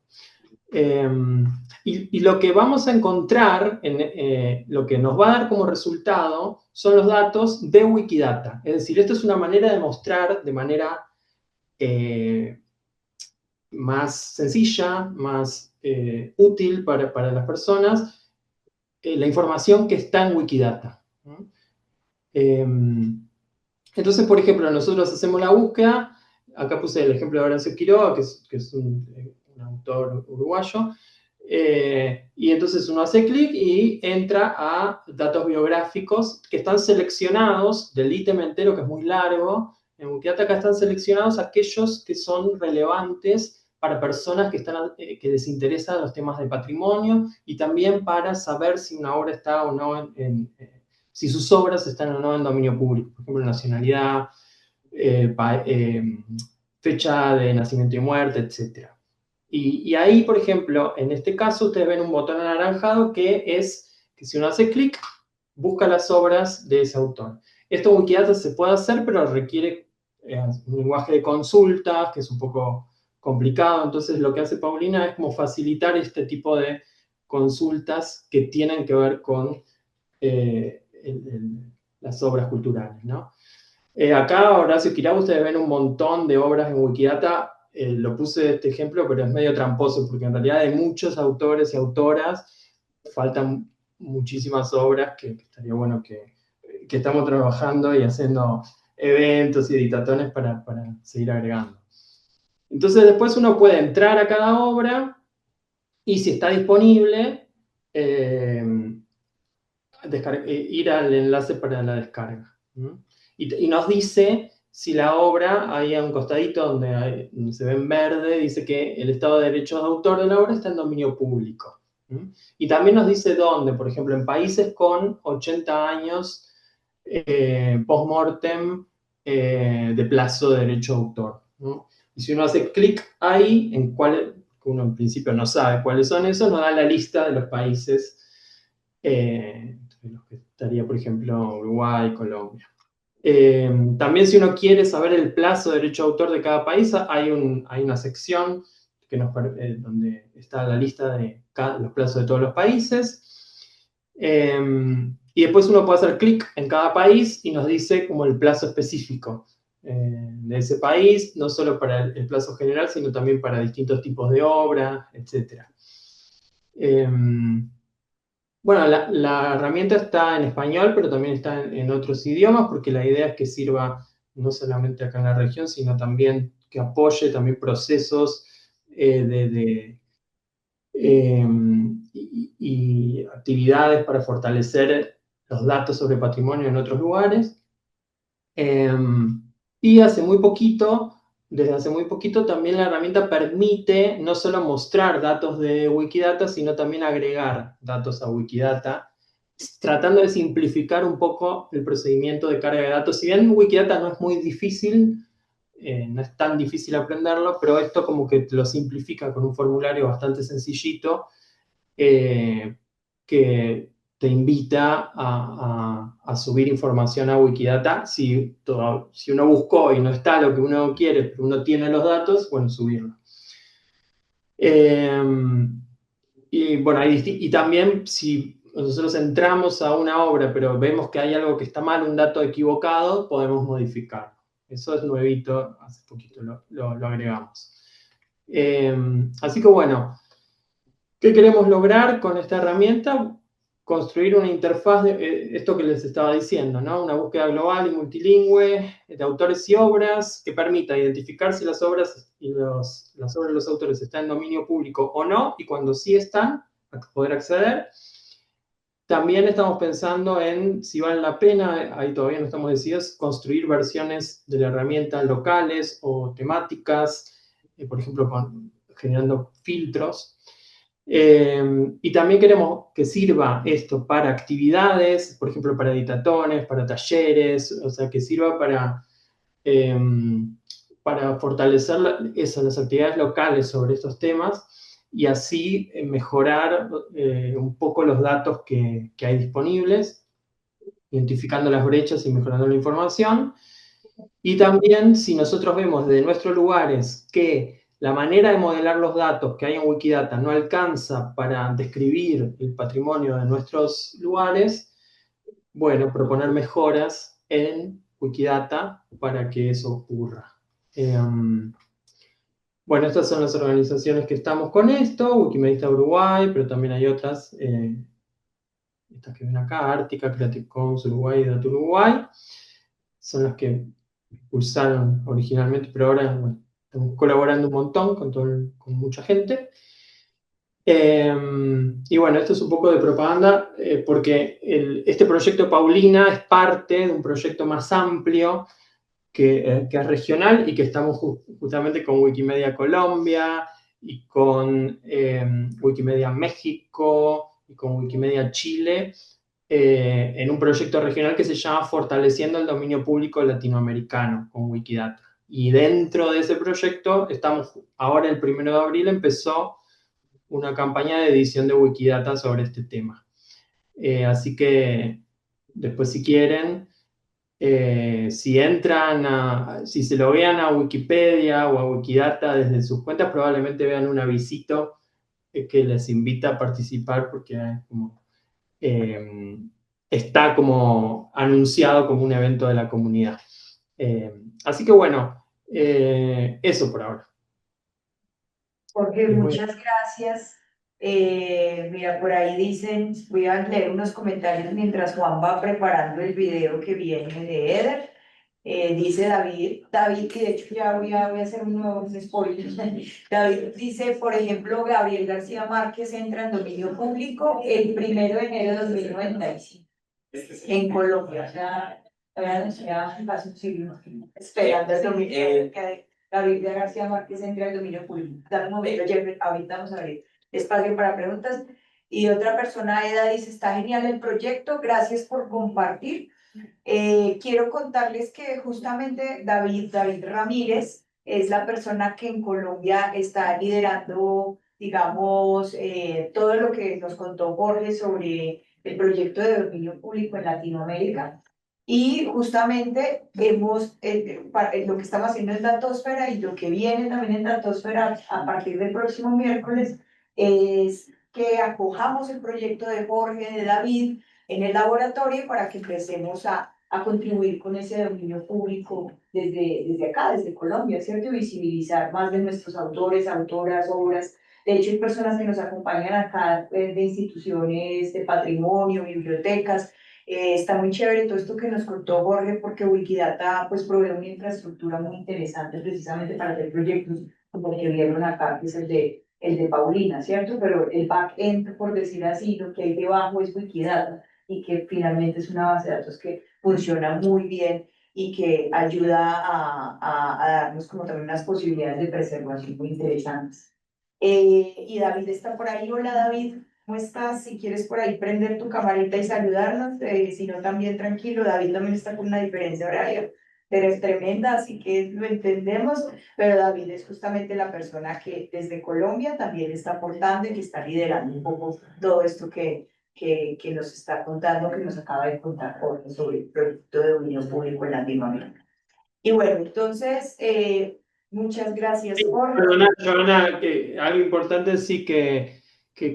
Y lo que vamos a encontrar, lo que nos va a dar como resultado, son los datos de Wikidata. Es decir, esto es una manera de mostrar de manera más sencilla, más útil para las personas, la información que está en Wikidata, ¿no? Entonces, por ejemplo, nosotros hacemos la búsqueda. Acá puse el ejemplo de Horacio Quiroga, que es un autor uruguayo. Y entonces uno hace clic y entra a datos biográficos que están seleccionados del ítem entero, que es muy largo. En Wikidata acá están seleccionados aquellos que son relevantes para personas que les interesan los temas de patrimonio y también para saber si una obra está o no si sus obras están o no en dominio público. Por ejemplo, nacionalidad, fecha de nacimiento y muerte, etc. Y ahí, por ejemplo, en este caso, ustedes ven un botón anaranjado que es que si uno hace clic, busca las obras de ese autor. Esto en Wikidata se puede hacer, pero requiere un lenguaje de consultas, que es un poco complicado. Entonces, lo que hace Paulina es como facilitar este tipo de consultas que tienen que ver con las obras culturales, ¿no? Acá, Horacio Quiroga, ustedes ven un montón de obras en Wikidata. Lo puse este ejemplo, pero es medio tramposo, porque en realidad hay muchos autores y autoras, faltan muchísimas obras que estaría bueno que estamos trabajando y haciendo eventos y editatones para seguir agregando. Entonces después uno puede entrar a cada obra y si está disponible, ir al enlace para la descarga. Y nos dice si la obra, ahí a un costadito donde se ve en verde, dice que el estado de derechos de autor de la obra está en dominio público. Y también nos dice dónde, por ejemplo, en países con 80 años post-mortem de plazo de derecho de autor. Y si uno hace clic ahí, en cuál, uno en principio no sabe cuáles son esos, nos da la lista de los países los que estaría, por ejemplo, Uruguay, Colombia. También si uno quiere saber el plazo de derecho de autor de cada país, hay una sección donde está la lista de los plazos de todos los países. Y después uno puede hacer clic en cada país y nos dice como el plazo específico de ese país, no solo para el plazo general, sino también para distintos tipos de obra, etc. Bueno, la herramienta está en español, pero también está en otros idiomas, porque la idea es que sirva no solamente acá en la región, sino también que apoye también procesos y actividades para fortalecer los datos sobre patrimonio en otros lugares. Y desde hace muy poquito, también la herramienta permite no solo mostrar datos de Wikidata, sino también agregar datos a Wikidata, tratando de simplificar un poco el procedimiento de carga de datos. Si bien Wikidata no es muy difícil, no es tan difícil aprenderlo, pero esto como que lo simplifica con un formulario bastante sencillito, que te invita a subir información a Wikidata. Si uno buscó y no está lo que uno quiere, pero uno tiene los datos, bueno, subirlo. Y bueno, y también si nosotros entramos a una obra, pero vemos que hay algo que está mal, un dato equivocado, podemos modificarlo. Eso es nuevito, hace poquito lo agregamos. Así que bueno, ¿qué queremos lograr con esta herramienta? Construir una interfaz de esto que les estaba diciendo, ¿no? Una búsqueda global y multilingüe de autores y obras que permita identificar si las obras y las obras de los autores están en dominio público o no, y cuando sí están, poder acceder. También estamos pensando en si vale la pena, ahí todavía no estamos decididos, construir versiones de la herramienta locales o temáticas, por ejemplo, generando filtros. Y también queremos que sirva esto para actividades, por ejemplo, para editatones, para talleres, o sea, que sirva para fortalecer las actividades locales sobre estos temas y así mejorar un poco los datos que hay disponibles, identificando las brechas y mejorando la información. Y también, si nosotros vemos desde nuestros lugares que la manera de modelar los datos que hay en Wikidata no alcanza para describir el patrimonio de nuestros lugares, bueno, proponer mejoras en Wikidata para que eso ocurra. Bueno, estas son las organizaciones que estamos con esto, Wikimedia Uruguay, pero también hay otras, estas que ven acá, Ártica, Creative Commons Uruguay y Data Uruguay, son las que impulsaron originalmente, pero ahora bueno, estamos colaborando un montón con mucha gente. Y bueno, esto es un poco de propaganda, porque este proyecto Paulina es parte de un proyecto más amplio que es regional y que estamos justamente con Wikimedia Colombia y con Wikimedia México y con Wikimedia Chile, en un proyecto regional que se llama Fortaleciendo el Dominio Público Latinoamericano con Wikidata. Y dentro de ese proyecto ahora el 1 de abril empezó una campaña de edición de Wikidata sobre este tema. Así que después si quieren, si se lo vean a Wikipedia o a Wikidata desde sus cuentas, probablemente vean un avisito que les invita a participar porque está como anunciado como un evento de la comunidad. Así que bueno, eso por ahora. Jorge, muchas gracias Mira, por ahí dicen, voy a leer unos comentarios mientras Juan va preparando el video que viene de Eder. Dice David, que de hecho ya voy a hacer un nuevo spoiler. David dice, por ejemplo, Gabriel García Márquez entra en dominio público el 1 de enero de 2095 en Colombia. O sea, ya hace un siglo esperando el dominio que Gabriel García Márquez entre al dominio público. Dame un momento, Jeffrey, ahorita vamos a abrir espacio para preguntas. Y otra persona, Eda, dice, está genial el proyecto, gracias por compartir. Quiero contarles que justamente David Ramírez es la persona que en Colombia está liderando, digamos, todo lo que nos contó Jorge sobre el proyecto de dominio público en Latinoamérica. Y justamente lo que estamos haciendo en Datosfera y lo que viene también en Datosfera a partir del próximo miércoles es que acojamos el proyecto de Jorge, de David, en el laboratorio para que empecemos a contribuir con ese dominio público desde acá, desde Colombia, ¿cierto? Visibilizar más de nuestros autores, autoras, obras. De hecho, hay personas que nos acompañan acá de instituciones de patrimonio, bibliotecas. Está muy chévere todo esto que nos contó Jorge, porque Wikidata pues provee una infraestructura muy interesante precisamente para hacer proyectos como el que vieron acá, que es el de Paulina, ¿cierto? Pero el back-end, por decir así, lo que hay debajo es Wikidata y que finalmente es una base de datos que funciona muy bien y que ayuda a darnos como también unas posibilidades de preservación muy interesantes. Y David está por ahí. Hola David, ¿cómo estás? Si quieres por ahí prender tu camarita y saludarnos, si no también tranquilo, David también está con una diferencia horaria. Eres tremenda, así que lo entendemos, pero David es justamente la persona que desde Colombia también está aportando y que está liderando un poco todo esto que nos está contando, que nos acaba de contar Jorge sobre el proyecto de dominio público en Latinoamérica. Y bueno, entonces, muchas gracias, Jorge. Perdona, Joana, que algo importante sí que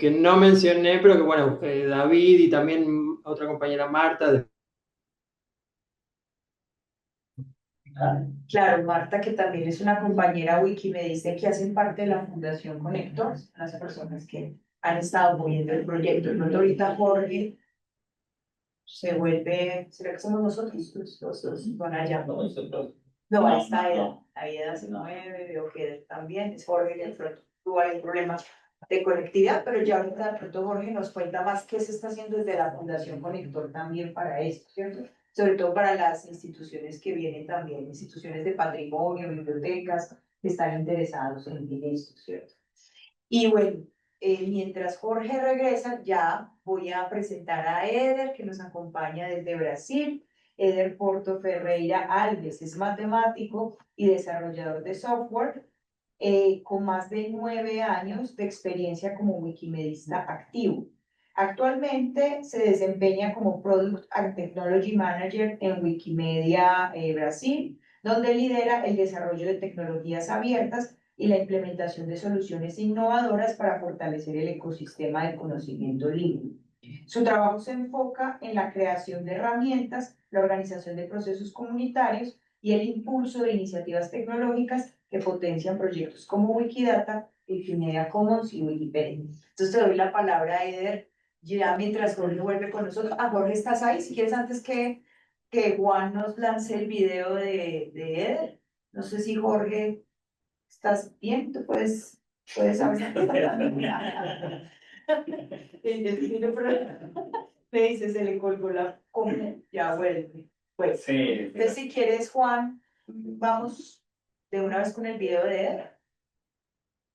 no mencioné, pero que bueno, David y también otra compañera Marta. Claro, Marta, que también es una compañera wiki, me dice que hacen parte de la Fundación Conector, las personas que han estado moviendo el proyecto. De pronto ahorita Jorge se vuelve, ¿será que somos nosotros? Los van allá. No, ahí está Eda. Ahí Eda se mueve, veo que él también es Jorge, que de pronto tuvo algún problema de conectividad, pero ya ahorita de pronto Jorge nos cuenta más qué se está haciendo desde la Fundación Conector también para esto, ¿cierto? Sobre todo para las instituciones que vienen también, instituciones de patrimonio, bibliotecas, que están interesados en esto, ¿cierto? Y bueno, mientras Jorge regresa, ya voy a presentar a Eder, que nos acompaña desde Brasil. Eder Porto Ferreira Alves es matemático y desarrollador de software, con más de 9 años de experiencia como wikimedista activo. Actualmente se desempeña como Product and Technology Manager en Wikimedia Brasil, donde lidera el desarrollo de tecnologías abiertas y la implementación de soluciones innovadoras para fortalecer el ecosistema del conocimiento libre. Su trabajo se enfoca en la creación de herramientas, la organización de procesos comunitarios y el impulso de iniciativas tecnológicas que potencian proyectos como Wikidata, Wikimedia Commons y Wikipedia. Entonces te doy la palabra a Eder, ya mientras Jorge vuelve con nosotros. Ah, Jorge, ¿estás ahí? Si quieres, antes que Juan nos lance el video de Eder. No sé si Jorge, ¿estás bien? ¿Tú puedes hablar? Me dice, se le colgó la comida, ya vuelve. Pues, Sí. entonces si quieres, Juan, vamos de una vez con el video de Eder.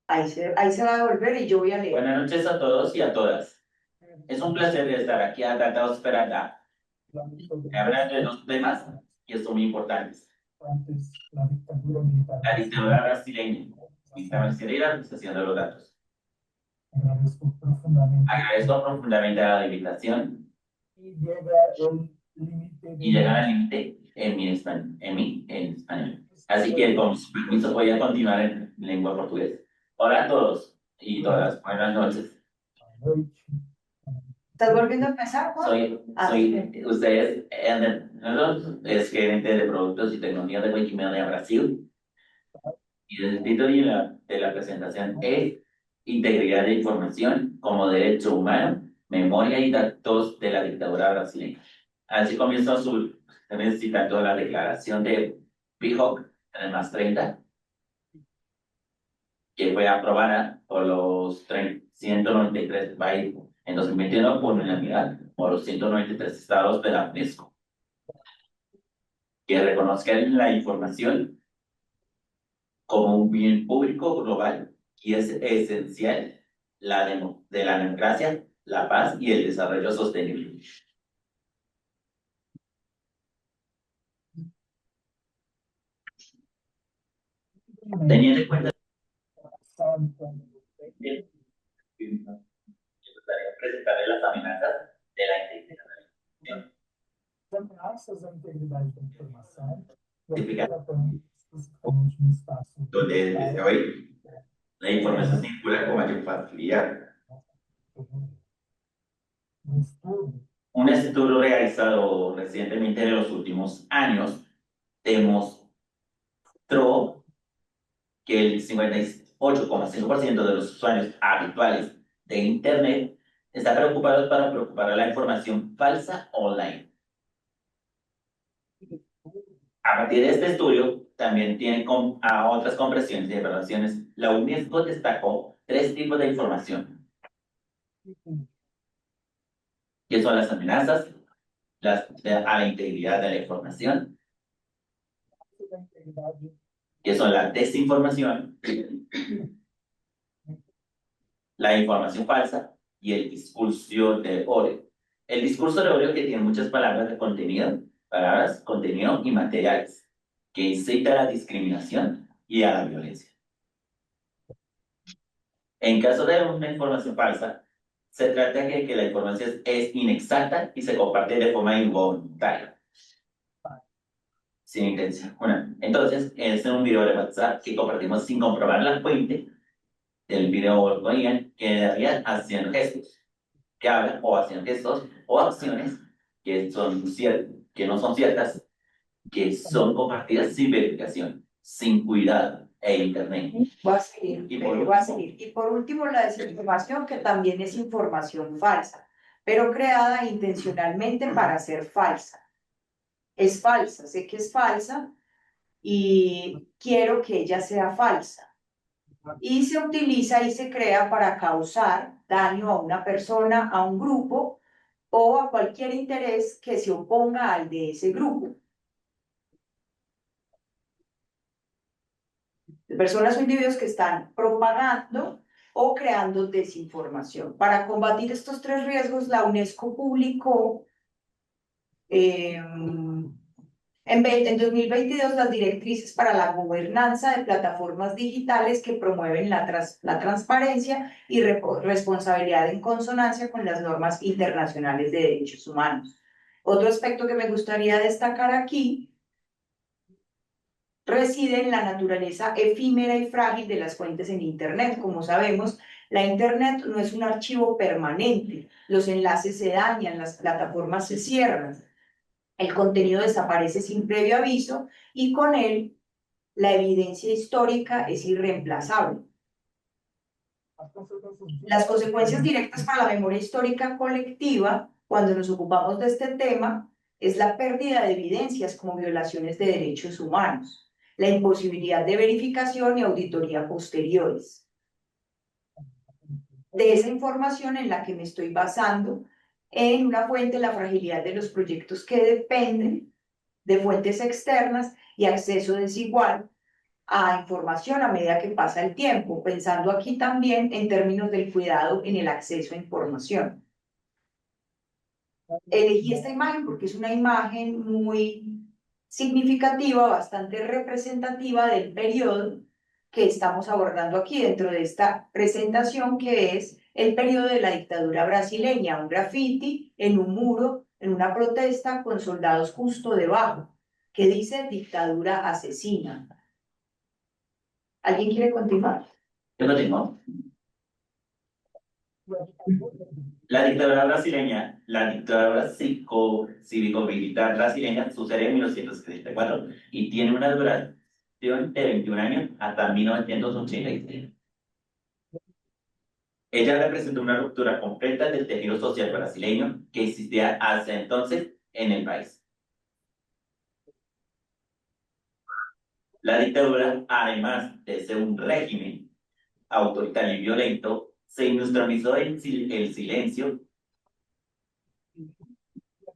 Ahí se va a devolver y yo voy a leer. Buenas noches a todos y a todas. Es un placer estar aquí a Datosfera acá. Hablar de dos temas que son muy importantes. La dictadura brasileña, sistema exterior y la administración de los datos. Agradezco profundamente la invitación y llegar al límite en español. Así que con su permiso voy a continuar en lengua portuguesa. Hola a todos y todas, buenas noches. ¿Estás volviendo a empezar, Juan? Ustedes, es gerente de productos y tecnología de Wikimedia Brasil. Y el título de la presentación es integridad de información como derecho humano, memoria y datos de la dictadura brasileña. Así comienza también citando la declaración de Bihok en el más 30, que fue aprobada por los 193 países en 2021 por unanimidad por los 193 estados de la UNESCO, que reconozcan la información como un bien público global y es esencial de la democracia, la paz y el desarrollo sostenible. Teniendo en cuenta que presentaré las amenazas de la integridad de la información. Ameaças à integridade da informação, Significa tratando especificamente no espaço donde desde hoy la información circula con mayor facilidad. no estudo, Un estudio realizado recientemente en los últimos años demostró que el 58,5% de los usuarios habituales de Internet está preocupados para preocupar a la información falsa online. A partir de este estudio, también tiene a otras comprensiones y evaluaciones. La UNESCO destacó 3 tipos de información, que son las amenazas, a la integridad de la información, da integridade que son la desinformación, la información falsa y el discurso de odio. El discurso de odio que tiene muchas palabras, contenido y materiales, que incita a la discriminación y a la violencia. En caso de una información falsa, se trata de que la información es inexacta y se comparte de forma involuntaria, sin intención. Bueno, entonces, este es un video de WhatsApp que compartimos sin comprobar la fuente del video que daría haciendo gestos, que hablan o haciendo gestos o acciones que no son ciertas, que son compartidas sin verificación, sin cuidado e internet. Va a seguir, Y por va a seguir. Y por último, la desinformación, que también es información falsa, pero creada intencionalmente para ser falsa. Es falsa, sé que es falsa y quiero que ella sea falsa. Y se utiliza y se crea para causar daño a una persona, a un grupo o a cualquier interés que se oponga al de ese grupo. Personas o individuos que están propagando o creando desinformación. Para combatir estos 3 riesgos, la UNESCO publicó en 2022 las directrices para la gobernanza de plataformas digitales que promueven la transparencia y responsabilidad en consonancia con las normas internacionales de derechos humanos. Otro aspecto que me gustaría destacar aquí reside en la naturaleza efímera y frágil de las fuentes en Internet. Como sabemos, la Internet no es un archivo permanente, los enlaces se dañan, las plataformas se cierran, el contenido desaparece sin previo aviso y con él la evidencia histórica es irreemplazable. Las consecuencias directas para la memoria histórica colectiva, cuando nos ocupamos de este tema, es la pérdida de evidencias como violaciones de derechos humanos, la imposibilidad de verificación y auditoría posteriores. De esa información en la que me estoy basando en una fuente, la fragilidad de los proyectos que dependen de fuentes externas y acceso desigual a información a medida que pasa el tiempo, pensando aquí también en términos del cuidado en el acceso a información. Elegí esta imagen porque es una imagen muy significativa, bastante representativa del periodo que estamos abordando aquí dentro de esta presentación, que es el periodo de la dictadura brasileña, un graffiti en un muro, en una protesta con soldados justo debajo, que dice dictadura asesina. ¿Alguien quiere continuar? Yo lo tengo. La dictadura cívico-militar brasileña sucede en 1974 y tiene una duración de 21 años hasta 1986. Ella representó una ruptura completa del tejido social brasileño que existía hasta entonces en el país. La dictadura, además de ser un régimen autoritario y violento, se instrumentalizó el silencio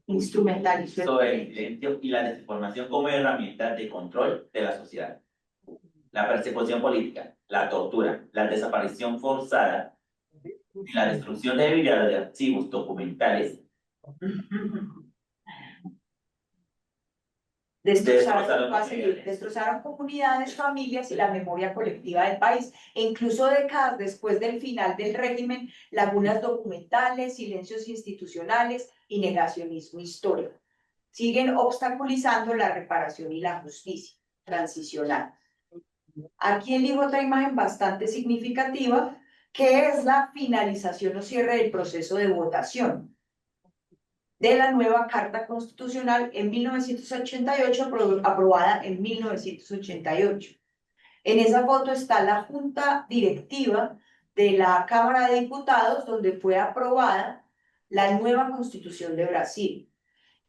Instrumentalizó sobre el silencio y la desinformación como herramienta de control de la sociedad. La persecución política, la tortura, la desaparición forzada y la destrucción de millares de archivos documentales destrozaron comunidades, familias y la memoria colectiva del país. E incluso décadas después del final del régimen, lagunas documentales, silencios institucionales y negacionismo histórico siguen obstaculizando la reparación y la justicia transicional. Aquí elijo otra imagen bastante significativa, que es la finalización o cierre del proceso de votación de la nueva Carta Constitucional en 1988, aprobada en 1988. En esa foto está la junta directiva de la Cámara de Diputados, donde fue aprobada la nueva Constitución de Brasil.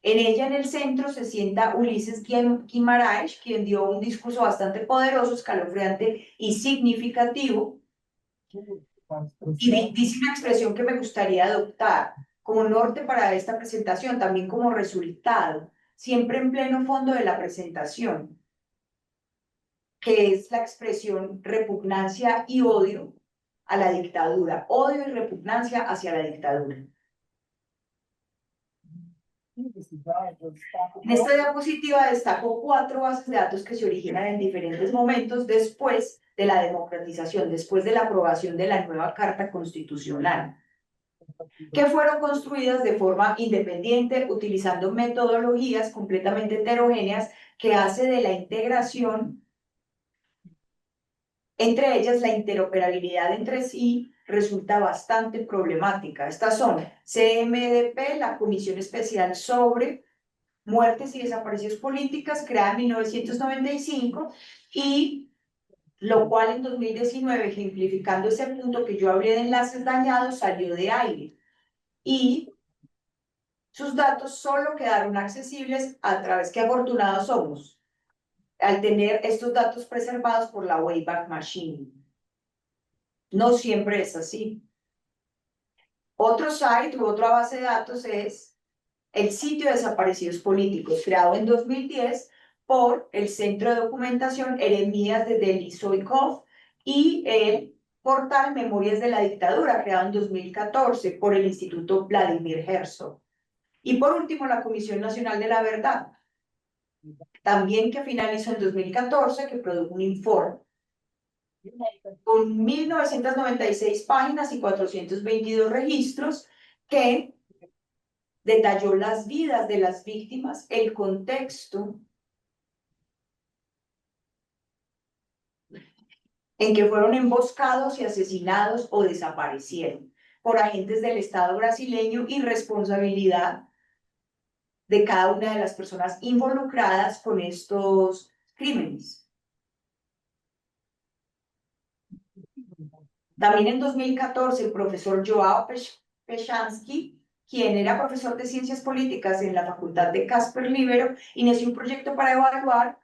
En ella, en el centro, se sienta Ulises Guimarães, quien dio un discurso bastante poderoso, escalofriante y significativo, y dice una expresión que me gustaría adoptar como norte para esta presentación, también como resultado, siempre en pleno fondo de la presentación, que es la expresión repugnancia y odio a la dictadura, odio y repugnancia hacia la dictadura. En esta diapositiva destaco 4 bases de datos que se originan en diferentes momentos después de la democratización, después de la aprobación de la nueva Carta Constitucional, que fueron construidas de forma independiente, utilizando metodologías completamente heterogéneas que hace de la integración, entre ellas la interoperabilidad entre sí, resulta bastante problemática. Estas son CMDP, la Comisión Especial sobre Muertes y Desapariciones Políticas, creada en 1995, y lo cual en 2019, ejemplificando ese punto que yo hablé de enlaces dañados, salió de aire. Y sus datos solo quedaron accesibles a través, qué afortunados somos, al tener estos datos preservados por la Wayback Machine. No siempre es así. Otro site u otra base de datos es el sitio de desaparecidos políticos, creado en 2010 por el Centro de Documentación Eremías de Delisoikov y el portal Memorias de la Dictadura, creado en 2014 por el Instituto Vladimir Herzog. Y por último, la Comisión Nacional de la Verdad, también que finalizó en 2014, que produjo un informe con 1996 páginas y 422 registros que detalló las vidas de las víctimas, el contexto en que fueron emboscados y asesinados o desaparecieron por agentes del Estado brasileño y responsabilidad de cada una de las personas involucradas con estos crímenes. También en 2014, el profesor Joao Pechansky, quien era profesor de Ciencias Políticas en la Facultad de Casper Libero, inició un proyecto para evaluar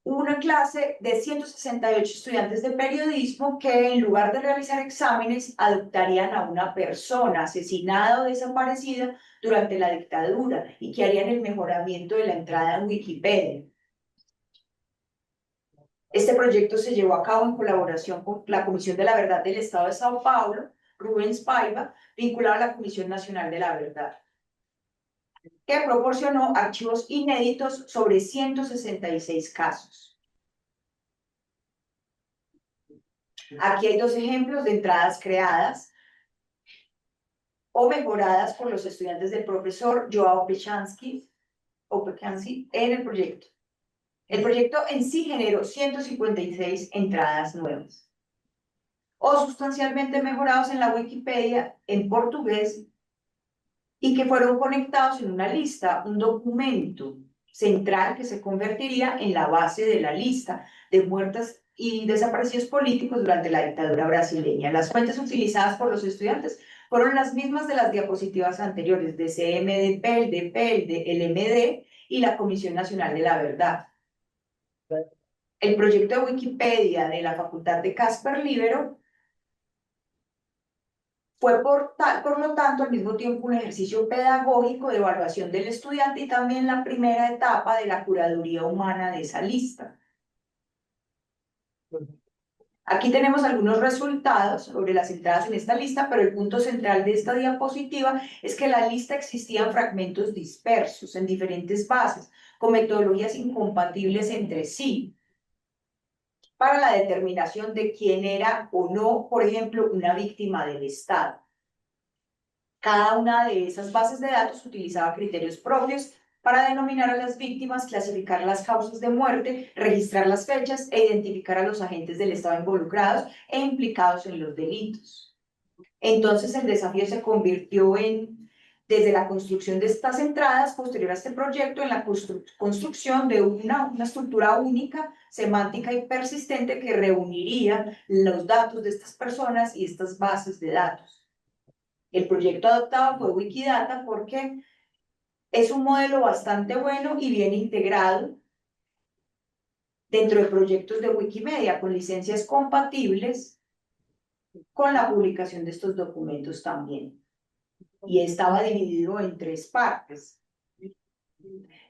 una clase de 168 estudiantes de periodismo que, en lugar de realizar exámenes, adoptarían a una persona asesinada o desaparecida durante la dictadura y que harían el mejoramiento de la entrada en Wikipedia. Este proyecto se llevó a cabo en colaboración con la Comisión de la Verdad del Estado de Sao Paulo, Rubens Paiva, vinculado a la Comisión Nacional de la Verdad, que proporcionó archivos inéditos sobre 166 casos. Aquí hay 2 ejemplos de entradas creadas o mejoradas por los estudiantes del profesor Joao Pechansky en el proyecto. El proyecto en sí generó 156 entradas nuevas o sustancialmente mejorados en la Wikipedia en portugués y que fueron conectados en una lista, un documento central que se convertiría en la base de la lista de muertes y desaparecidos políticos durante la dictadura brasileña. Las fuentes utilizadas por los estudiantes fueron las mismas de las diapositivas anteriores, de CMDP, el DP, el de LMD y la Comisión Nacional de la Verdad. El proyecto de Wikipedia de la Facultad de Casper Libero fue por lo tanto al mismo tiempo un ejercicio pedagógico de evaluación del estudiante y también la primera etapa de la curaduría humana de esa lista. Aquí tenemos algunos resultados sobre las entradas en esta lista, pero el punto central de esta diapositiva es que en la lista existían fragmentos dispersos en diferentes bases, con metodologías incompatibles entre sí, para la determinación de quién era o no, por ejemplo, una víctima del Estado. Cada una de esas bases de datos utilizaba criterios propios para denominar a las víctimas, clasificar las causas de muerte, registrar las fechas e identificar a los agentes del Estado involucrados e implicados en los delitos. Entonces el desafío se convirtió desde la construcción de estas entradas, posterior a este proyecto, en la construcción de una estructura única, semántica y persistente que reuniría los datos de estas personas y estas bases de datos. El proyecto adoptado fue Wikidata porque es un modelo bastante bueno y bien integrado dentro de proyectos de Wikimedia, con licencias compatibles con la publicación de estos documentos también. Y estaba dividido en 3 partes.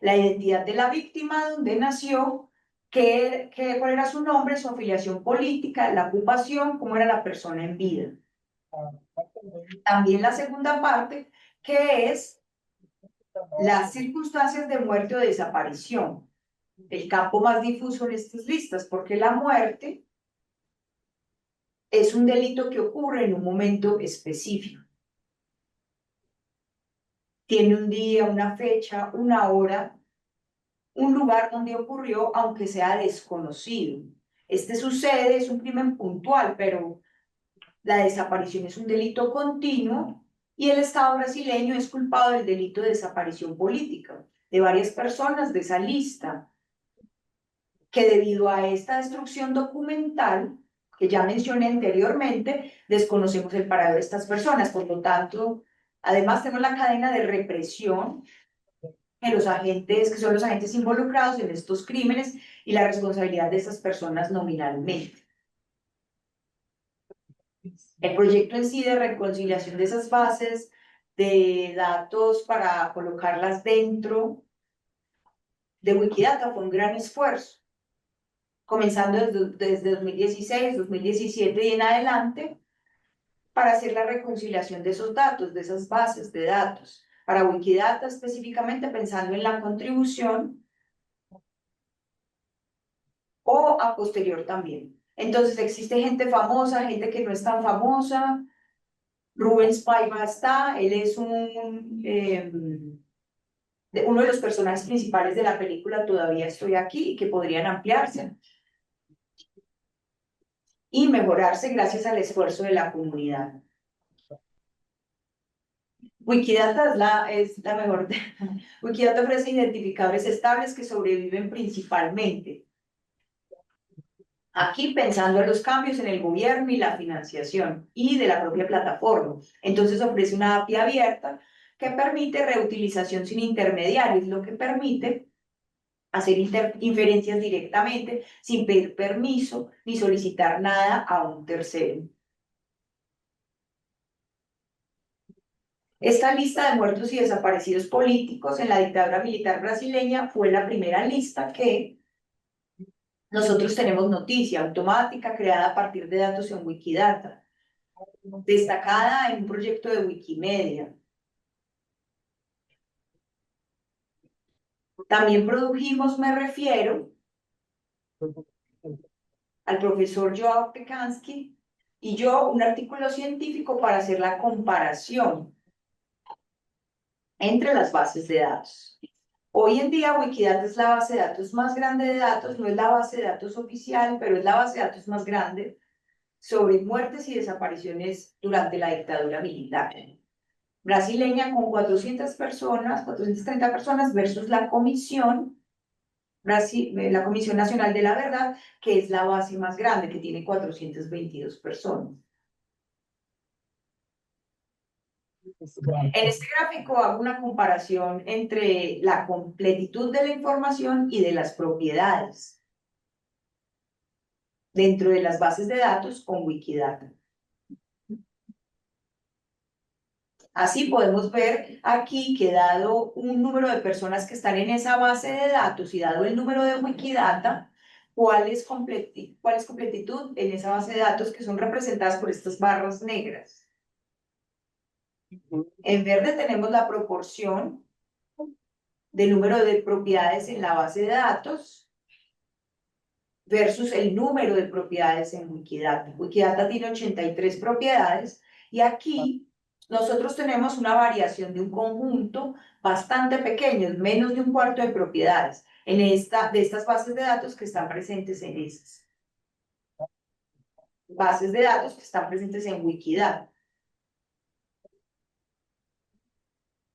La identidad de la víctima, dónde nació, cuál era su nombre, su afiliación política, la ocupación, cómo era la persona en vida. También la segunda parte, que es las circunstancias de muerte o desaparición, el campo más difuso en estas listas, porque la muerte es un delito que ocurre en un momento específico. Tiene un día, una fecha, una hora, un lugar donde ocurrió, aunque sea desconocido. Este sucede, es un crimen puntual, pero la desaparición es un delito continuo y el Estado brasileño es culpado del delito de desaparición política de varias personas de esa lista, que debido a esta destrucción documental, que ya mencioné anteriormente, desconocemos el paradero de estas personas. Por lo tanto, además tenemos la cadena de represión que son los agentes involucrados en estos crímenes y la responsabilidad de estas personas nominalmente. El proyecto en sí de reconciliación de esas bases de datos para colocarlas dentro de Wikidata fue un gran esfuerzo, comenzando desde 2016, 2017 y en adelante, para hacer la reconciliación de esos datos, de esas bases de datos. Para Wikidata específicamente pensando en la contribución o a posterior también. Entonces existe gente famosa, gente que no es tan famosa. Rubens Paiva está, él es uno de los personajes principales de la película Todavía estoy aquí, y que podrían ampliarse y mejorarse gracias al esfuerzo de la comunidad. Wikidata es la mejor. Wikidata ofrece identificadores estables que sobreviven principalmente. Aquí pensando en los cambios en el gobierno y la financiación y de la propia plataforma. Entonces ofrece una API abierta que permite reutilización sin intermediarios, lo que permite hacer inferencias directamente sin pedir permiso ni solicitar nada a un tercero. Esta lista de muertos y desaparecidos políticos en la dictadura militar brasileña fue la primera lista que nosotros tenemos noticia automática creada a partir de datos en Wikidata, destacada en un proyecto de Wikimedia. También produjimos, me refiero al profesor Joao Pekansky y yo, un artículo científico para hacer la comparación entre las bases de datos. Hoy en día Wikidata es la base de datos más grande de datos, no es la base de datos oficial, pero es la base de datos más grande sobre muertes y desapariciones durante la dictadura militar brasileña, con 400 personas, 430 personas versus la comisión la Comisión Nacional de la Verdad, que es la base más grande, que tiene 422 personas. En este gráfico hago una comparación entre la completitud de la información y de las propiedades dentro de las bases de datos con Wikidata. Así podemos ver aquí que dado un número de personas que están en esa base de datos y dado el número de Wikidata, cuál es completitud en esa base de datos que son representadas por estas barras negras. En verde tenemos la proporción del número de propiedades en la base de datos versus el número de propiedades en Wikidata. Wikidata tiene 83 propiedades y aquí nosotros tenemos una variación de un conjunto bastante pequeño, menos de un cuarto de propiedades de estas bases de datos que están presentes en esas bases de datos que están presentes en Wikidata.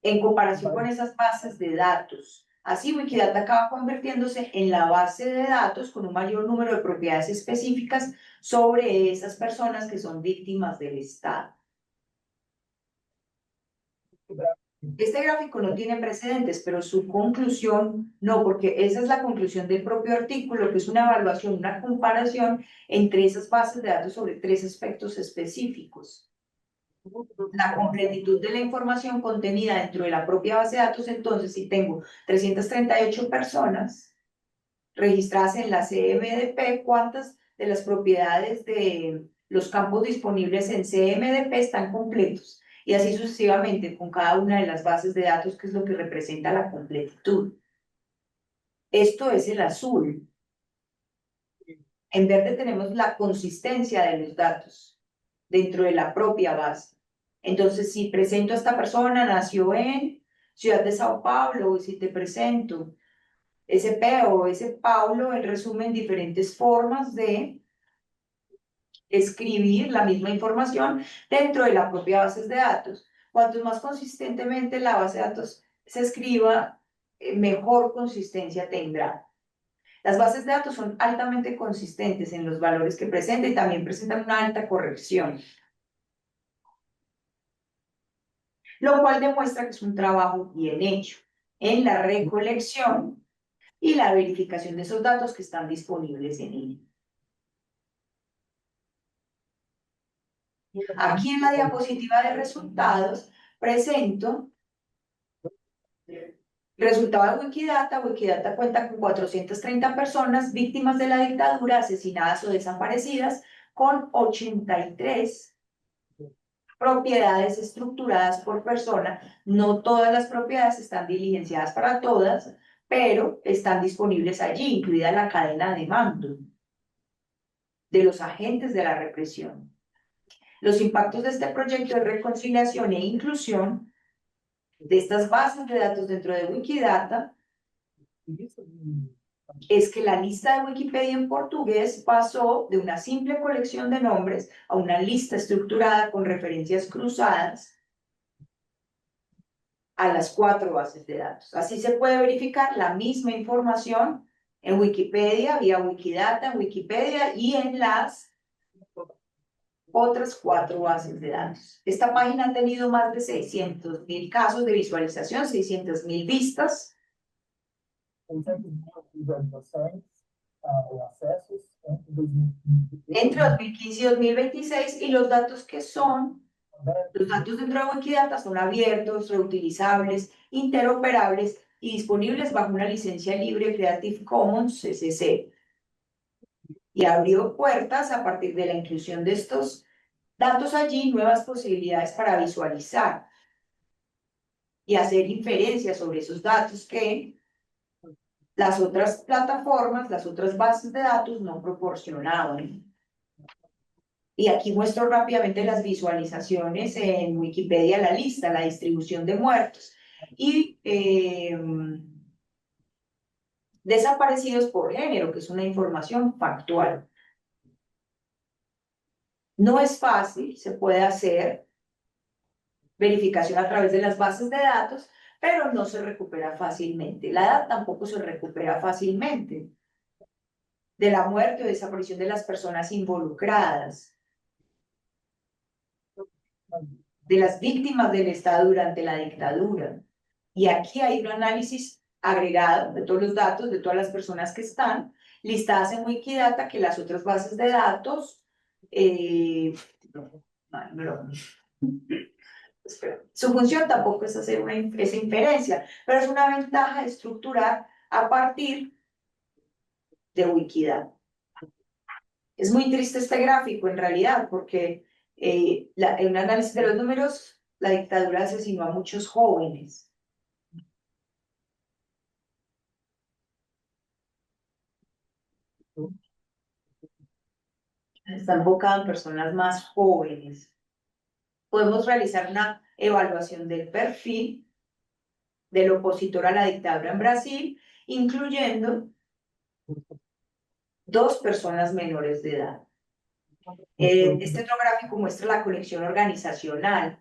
En comparación con esas bases de datos. Así, Wikidata acaba convirtiéndose en la base de datos con un mayor número de propiedades específicas sobre esas personas que son víctimas del Estado. Este gráfico no tiene precedentes, pero su conclusión no, porque esa es la conclusión del propio artículo, que es una evaluación, una comparación entre esas bases de datos sobre 3 aspectos específicos. La completitud de la información contenida dentro de la propia base de datos. Entonces, si tengo 338 personas registradas en la CMDP, ¿cuántas de las propiedades de los campos disponibles en CMDP están completos? Y así sucesivamente con cada una de las bases de datos, que es lo que representa la completitud. Esto es el azul. En verde tenemos la consistencia de los datos dentro de la propia base. Entonces, si presento a esta persona, nació en Ciudad de Sao Paulo, y si te presento ese P o ese Paulo, en resumen, diferentes formas de escribir la misma información dentro de la propia base de datos. Cuanto más consistentemente la base de datos se escriba, mejor consistencia tendrá. Las bases de datos son altamente consistentes en los valores que presentan y también presentan una alta corrección, lo cual demuestra que es un trabajo bien hecho en la recolección y la verificación de esos datos que están disponibles en ella. Aquí en la diapositiva de resultados presento resultado de Wikidata. Wikidata cuenta con 430 personas víctimas de la dictadura, asesinadas o desaparecidas, con 83 propiedades estructuradas por persona. No todas las propiedades están diligenciadas para todas, pero están disponibles allí, incluida la cadena de mando de los agentes de la represión. Los impactos de este proyecto de reconciliación e inclusión de estas bases de datos dentro de Wikidata es que la lista de Wikipedia en portugués pasó de una simple colección de nombres a una lista estructurada con referencias cruzadas a las 4 bases de datos. Así se puede verificar la misma información en Wikipedia, vía Wikidata, en Wikipedia y en las otras 4 bases de datos. Esta página ha tenido más de 600.000 casos de visualización, 600.000 vistas. Entre 2015 y 2026, y los datos dentro de Wikidata son abiertos, reutilizables, interoperables y disponibles bajo una licencia libre Creative Commons CC. Y abrió puertas a partir de la inclusión de estos datos allí, nuevas posibilidades para visualizar y hacer inferencias sobre esos datos que las otras plataformas, las otras bases de datos no proporcionaban. Y aquí muestro rápidamente las visualizaciones en Wikipedia, la lista, la distribución de muertos y desaparecidos por género, que es una información factual. No es fácil, se puede hacer verificación a través de las bases de datos, pero no se recupera fácilmente. La edad tampoco se recupera fácilmente de la muerte o desaparición de las personas involucradas, de las víctimas del Estado durante la dictadura. Y aquí hay un análisis agregado de todos los datos de todas las personas que están listadas en Wikidata, que las otras bases de datos, espera. Su función tampoco es hacer esa inferencia, pero es una ventaja estructural a partir de Wikidata. Es muy triste este gráfico en realidad, porque en un análisis de los números, la dictadura asesinó a muchos jóvenes. Está enfocado en personas más jóvenes. Podemos realizar una evaluación del perfil del opositor a la dictadura en Brasil, incluyendo 2 personas menores de edad. Este otro gráfico muestra la conexión organizacional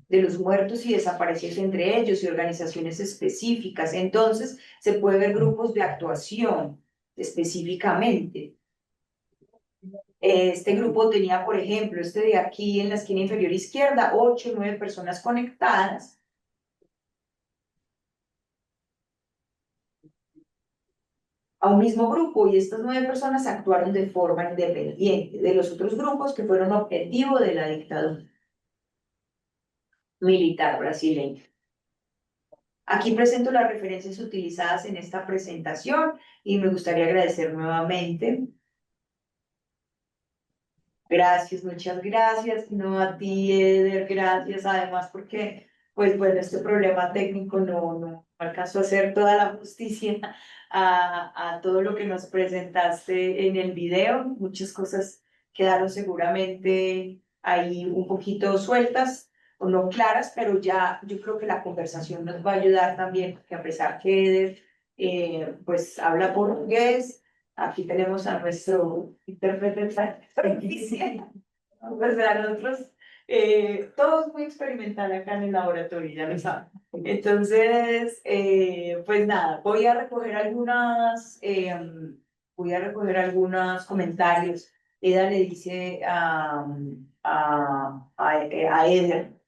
de los muertos y desaparecidos entre ellos y organizaciones específicas. Entonces, se puede ver grupos de actuación específicamente. Este grupo tenía, por ejemplo, este de aquí en la esquina inferior izquierda, 8 o 9 personas conectadas. A un mismo grupo, y estas 9 personas actuaron de forma independiente de los otros grupos que fueron objetivo de la dictadura militar brasileña. Aquí presento las referencias utilizadas en esta presentación y me gustaría agradecer nuevamente. Gracias, muchas gracias. No, a ti, Eder, gracias. Además, porque, pues bueno, este problema técnico no alcanzó a hacer toda la justicia a todo lo que nos presentaste en el video. Muchas cosas quedaron seguramente ahí un poquito sueltas o no claras, pero ya yo creo que la conversación nos va a ayudar también, porque a pesar que Eder pues habla portugués, aquí tenemos a nuestro intérprete artificial. Pues a nosotros, todo es muy experimental acá en el laboratorio, ya lo saben. Entonces, pues nada, voy a recoger algunos comentarios. Eda le dice a Eder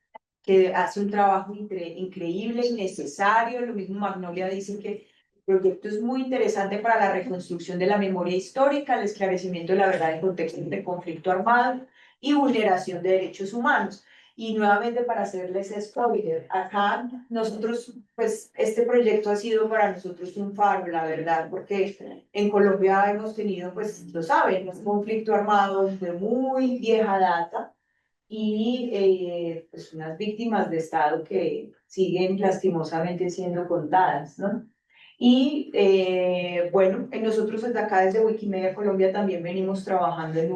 que hace un trabajo increíble y necesario. Lo mismo Magnolia dice que el proyecto es muy interesante para la reconstrucción de la memoria histórica, el esclarecimiento de la verdad en contextos de conflicto armado y vulneración de derechos humanos. Y nuevamente para hacerles spoiler, acá nosotros, pues este proyecto ha sido para nosotros un faro, la verdad, porque en Colombia hemos tenido, pues lo saben, un conflicto armado de muy vieja data, y pues unas víctimas de Estado que siguen lastimosamente siendo contadas, ¿no? Y bueno, nosotros desde acá, desde Wikimedia Colombia, también venimos trabajando en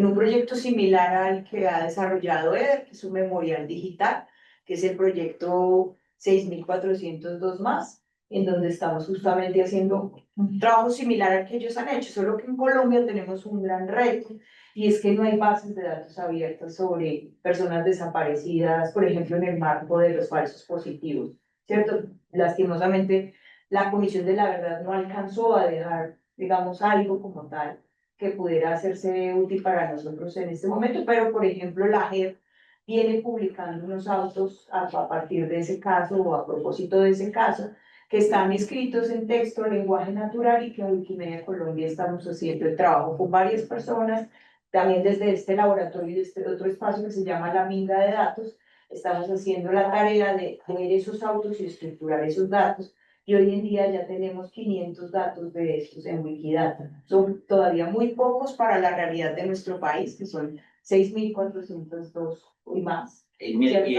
un proyecto similar al que ha desarrollado Eder, que es un memorial digital, que es el proyecto 6402 más, en donde estamos justamente haciendo un trabajo similar al que ellos han hecho, solo que en Colombia tenemos un gran reto, y es que no hay bases de datos abiertas sobre personas desaparecidas, por ejemplo, en el marco de los falsos positivos, ¿cierto? Lastimosamente, la Comisión de la Verdad no alcanzó a dejar, digamos, algo como tal que pudiera hacerse útil para nosotros en este momento, pero, por ejemplo, la JEP viene publicando unos autos a partir de ese caso o a propósito de ese caso, que están escritos en texto, lenguaje natural, y que en Wikimedia Colombia estamos haciendo el trabajo con varias personas. También desde este laboratorio y de este otro espacio que se llama la Minga de Datos, estamos haciendo la tarea de ver esos autos y estructurar esos datos. Y hoy en día ya tenemos 500 datos de estos en Wikidata. Son todavía muy pocos para la realidad de nuestro país, que son 6.402 y más. Mire,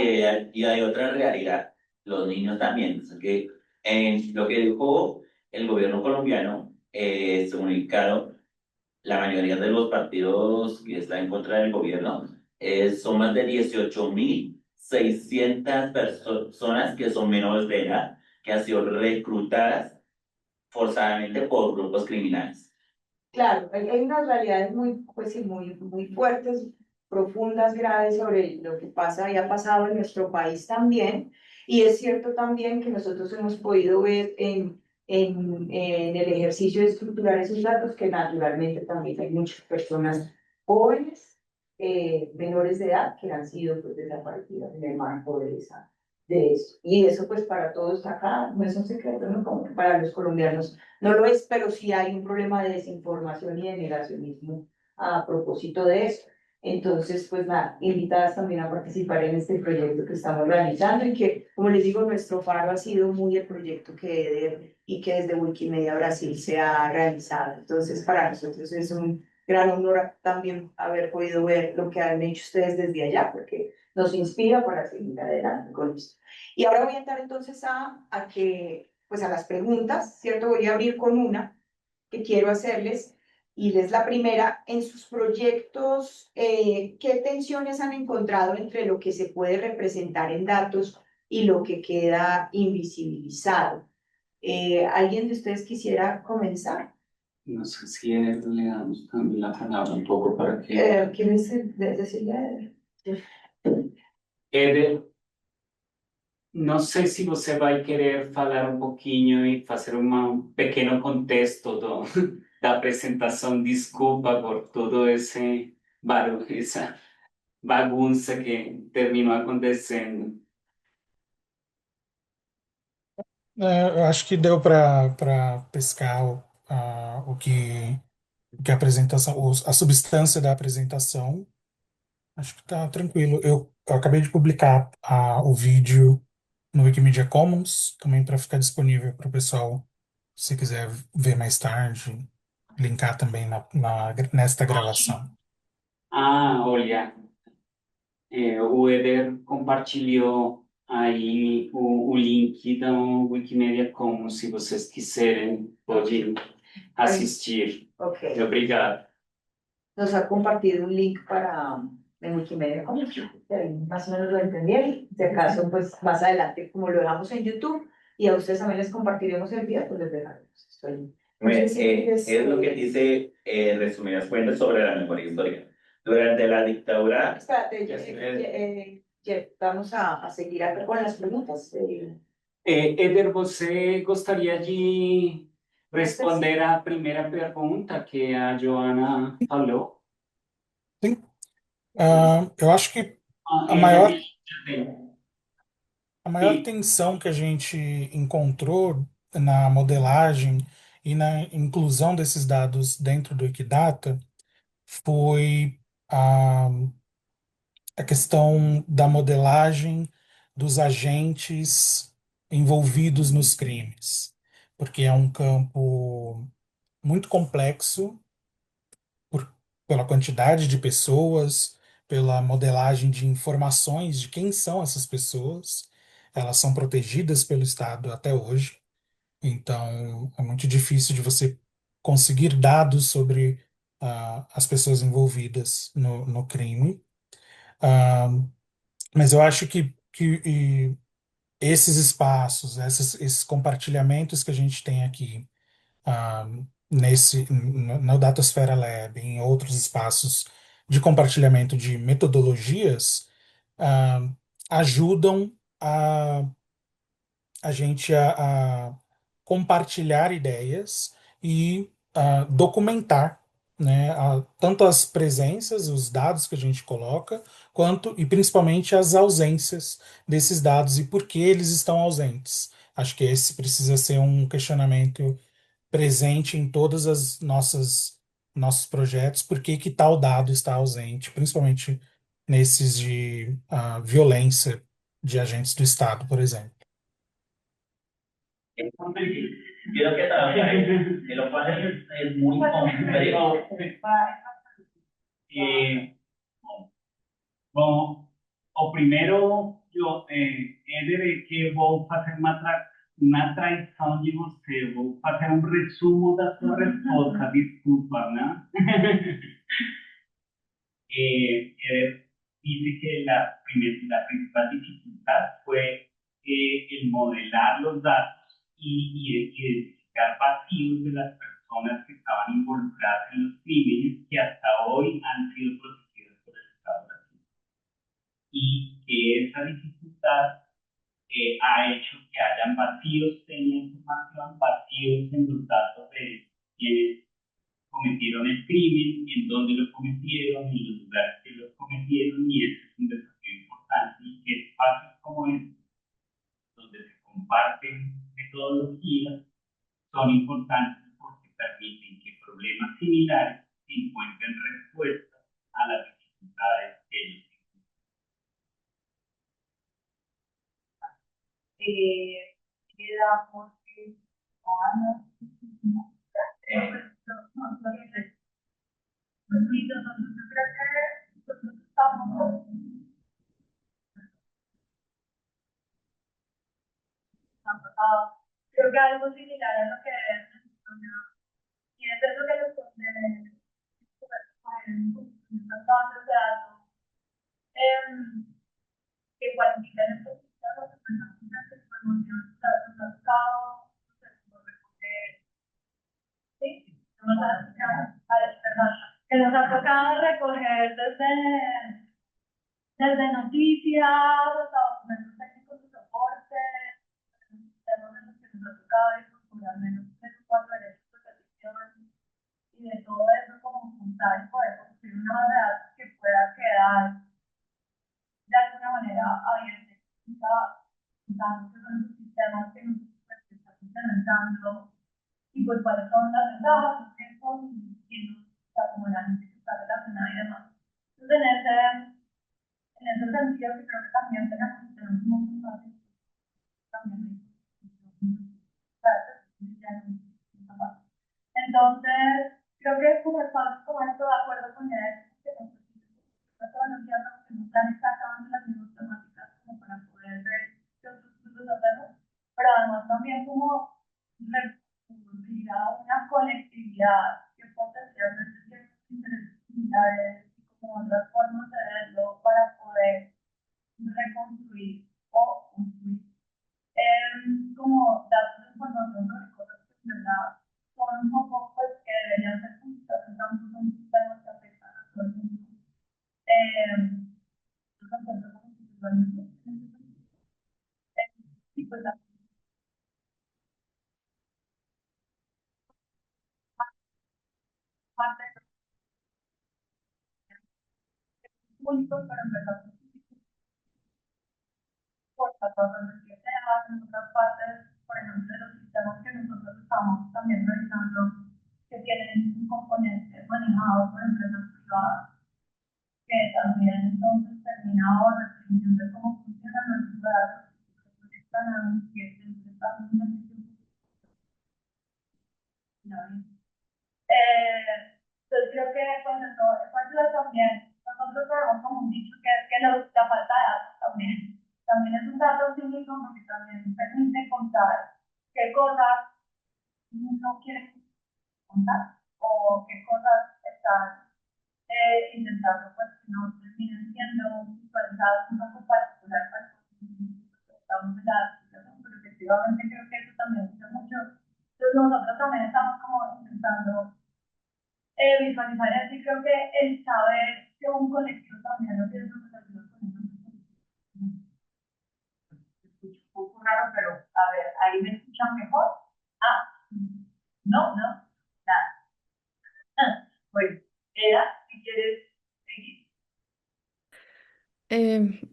y hay otra realidad, los niños también, o sea que en lo que dijo el gobierno colombiano, se comunicaron la mayoría de los partidos que están en contra del gobierno, son más de 18.600 personas que son menores de edad, que han sido reclutadas forzadamente por grupos criminales. Claro, hay unas realidades muy, pues sí, muy fuertes, profundas, graves sobre lo que pasa y ha pasado en nuestro país también. Y es cierto también que nosotros hemos podido ver en el ejercicio de estructurar esos datos que naturalmente también hay muchas personas jóvenes, menores de edad, que han sido pues, desaparecidas en el marco de eso. Y eso pues para todos acá no es un secreto, ¿no? Como que para los colombianos no lo es, pero sí hay un problema de desinformación y de negacionismo a propósito de eso. Entonces, pues nada, invitadas también a participar en este proyecto que estamos realizando y que, como les digo, nuestro faro ha sido muy el proyecto que EDER y que desde Wikimedia Brasil se ha realizado. Entonces, para nosotros es un gran honor también haber podido ver lo que han hecho ustedes desde allá, porque nos inspira para seguir adelante con esto. Y ahora voy a entrar entonces pues a las preguntas, ¿cierto? Voy a abrir con una que quiero hacerles y es la primera. En sus proyectos, ¿qué tensiones han encontrado entre lo que se puede representar en datos y lo que queda invisibilizado? ¿Alguien de ustedes quisiera comenzar? No sé si le damos también la palabra un poco para que... ¿Quién es decirle? Eder, não sei se você vai querer falar um pouquinho e fazer um pequeno contexto da apresentação. Desculpa por todo esse barulho, essa bagunça que terminou acontecendo. Eu acho que deu para pescar o que a apresentação, a substância da apresentação. Acho que tá tranquilo. Eu acabei de publicar o vídeo no Wikimedia Commons, também para ficar disponível para o pessoal, se quiser ver mais tarde, linkar também nesta gravação. Olha, o Eder compartilhou aí o link da Wikimedia Commons, se vocês quiserem, podem assistir. Ok. Obrigado. Nos ha compartido un link para en Wikimedia Commons, más o menos lo entendieron. Si acaso, pues más adelante, como lo dejamos en YouTube y a ustedes también les compartiremos el video, pues les dejaremos. Es lo que dice en resumidas cuentas sobre la memoria histórica. Durante la dictadura, Espérate, Jeff, vamos a seguir acá con las preguntas. Eder, você gostaria de responder a primeira pergunta que a Joana falou? Sim. Eu acho que a maior tensão que a gente encontrou na modelagem e na inclusão desses dados dentro do Wikidata foi a questão da modelagem dos agentes envolvidos nos crimes, porque é um campo muito complexo pela quantidade de pessoas, pela modelagem de informações de quem são essas pessoas. Elas são protegidas pelo Estado até hoje, então é muito difícil de você conseguir dados sobre as pessoas envolvidas no crime. Mas eu acho que esses espaços, esses compartilhamentos que a gente tem aqui, ah, no Datasfera Lab, em outros espaços de compartilhamento de metodologias, ah, ajudam a gente a compartilhar ideias e documentar, né, tanto as presenças, os dados que a gente coloca, quanto e principalmente as ausências desses dados e por que eles estão ausentes. Acho que esse precisa ser um questionamento presente em todas as nossos projetos, por que que tal dado está ausente, principalmente nesses de violência de agentes do Estado, por exemplo. creo que también, de lo cual es muy complejo. Bom, o primeiro, Éder, é que eu vou fazer uma traição de você. Vou fazer um resumo da sua resposta, desculpa, né? Éder dice que la principal dificultad fue el modelar los datos y identificar vacíos de las personas que estaban involucradas en los crímenes que hasta hoy han sido protegidos por el Estado brasileño. Y que esa dificultad ha hecho que hayan vacíos en la información, vacíos en los datos de quienes cometieron el crimen, en dónde lo cometieron, en los lugares que lo cometieron, y ese es un desafío importante, y que espacios como este, donde se comparten metodologías, son importantes porque permiten que problemas similares encuentren respuestas a las dificultades que ellos Queda porque Ana, nosotros creo que nosotros estamos creo que algo similar a lo que es y es eso que les conté en estas bases de datos que cuantifican estos sistemas de información, datos marcados, sí, perdón, que nos ha tocado recoger desde noticias hasta documentos técnicos de soporte, temas en los que nos ha tocado incorporar al menos 3 o 4 derechos de petición y de todo eso como juntar y poder construir una base de datos que pueda quedar de alguna manera abierta, pensando que son los sistemas que nos están implementando y pues cuáles son las ventajas, los riesgos y quién nos está como la gente que está relacionada y demás. Entonces en ese sentido que creo que también tenemos que tener un mundo fácil también entonces, creo que es como el paso como esto de acuerdo con él, que metodologías que no están exactamente las mismas temáticas como para poder ver qué otros estudios hacemos, pero además también como recurrir a una colectividad que potencialmente tiene intereses similares y como otras formas de verlo para poder reconstruir o construir como datos de información sobre cosas que en verdad son un poco pues que deberían ser públicas, entonces son temas que afectan a todo el mundo. Y pues la parte de los públicos, pero en verdad por las razones que sean, en otras partes, por ejemplo, de los sistemas que nosotros estamos también revisando, que tienen un componente manejado por empresas privadas, que también entonces terminado restringiendo cómo funcionan los lugares que proyectan a mí, que siempre están en una situación. Entonces creo que con eso también, nosotros tenemos como un dicho que es que la falta de datos también es un dato cínico porque también permite contar qué cosas no quieren contar o qué cosas están intentando pues que no terminen siendo visualizadas un poco particular para estamos en la aplicación, pero efectivamente creo que eso también dice mucho. Entonces nosotros también estamos como intentando visualizar eso y creo que el saber que un colectivo también lo tiene relacionado con eso. Se escucha un poco raro, pero a ver, ahí me escuchan mejor. Ah, no, nada. Bueno, era, si quieres seguir.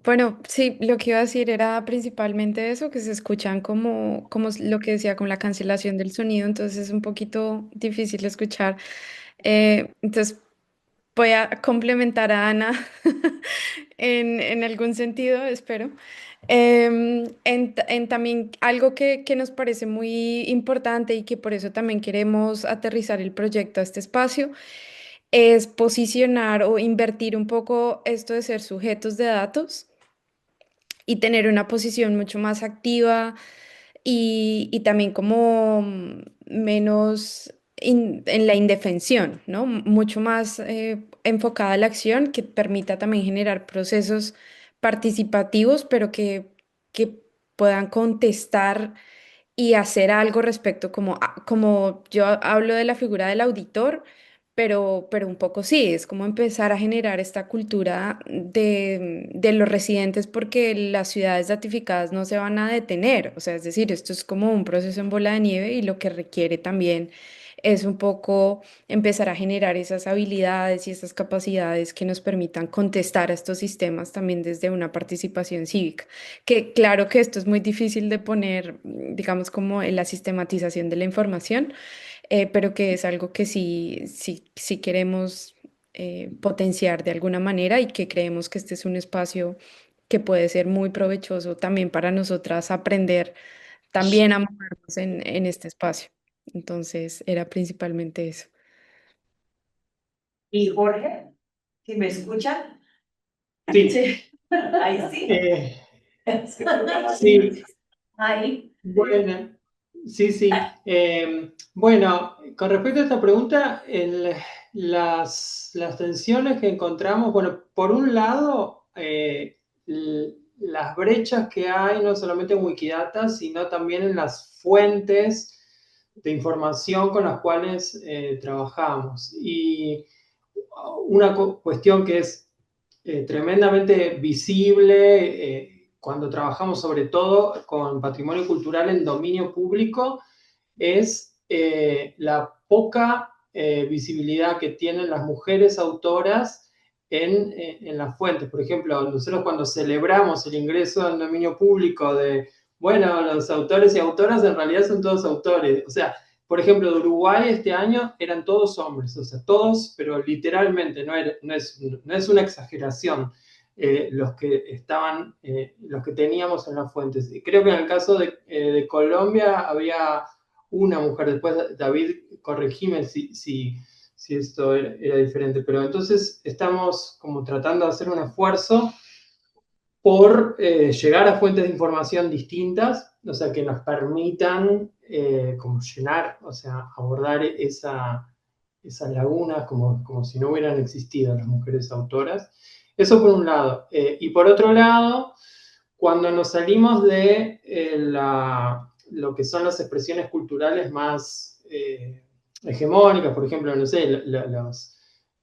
Bueno, sí, lo que iba a decir era principalmente eso, que se escuchan como lo que decía con la cancelación del sonido, entonces es un poquito difícil de escuchar. Entonces voy a complementar a Ana en algún sentido, espero. En también algo que nos parece muy importante y que por eso también queremos aterrizar el proyecto a este espacio es posicionar o invertir un poco esto de ser sujetos de datos y tener una posición mucho más activa y también como menos en la indefensión, ¿no? Mucho más enfocada a la acción que permita también generar procesos participativos, pero que puedan contestar y hacer algo respecto como yo hablo de la figura del auditor, pero un poco sí, es como empezar a generar esta cultura de los residentes porque las ciudades datificadas no se van a detener, o sea, es decir, esto es como un proceso en bola de nieve y lo que requiere también es un poco empezar a generar esas habilidades y esas capacidades que nos permitan contestar a estos sistemas también desde una participación cívica. Que claro que esto es muy difícil de poner, digamos, como en la sistematización de la información, pero que es algo que sí queremos potenciar de alguna manera y que creemos que este es un espacio que puede ser muy provechoso también para nosotras aprender también a movernos en este espacio. Entonces, era principalmente eso. Y Jorge, si me escuchan, Sí, Sí, ahí sí. eh, Es que creo que no sí, ahí. bueno, sí. Bueno, con respecto a esta pregunta, las tensiones que encontramos, bueno, por un lado, las brechas que hay, no solamente en Wikidata, sino también en las fuentes de información con las cuales trabajamos. Y una cuestión que es tremendamente visible cuando trabajamos sobre todo con patrimonio cultural en dominio público es la poca visibilidad que tienen las mujeres autoras en las fuentes. Por ejemplo, nosotros cuando celebramos el ingreso al dominio público de, bueno, los autores y autoras en realidad son todos autores. O sea, por ejemplo, de Uruguay este año eran todos hombres, o sea, todos, pero literalmente, no es una exageración. Los que estaban, los que teníamos en las fuentes. Y creo que en el caso de Colombia había una mujer, después David, corregime si esto era diferente, pero entonces estamos como tratando de hacer un esfuerzo por llegar a fuentes de información distintas, o sea, que nos permitan como llenar, o sea, abordar esas lagunas como si no hubieran existido las mujeres autoras. Eso por un lado. Y por otro lado, cuando nos salimos de lo que son las expresiones culturales más hegemónicas, por ejemplo, no sé,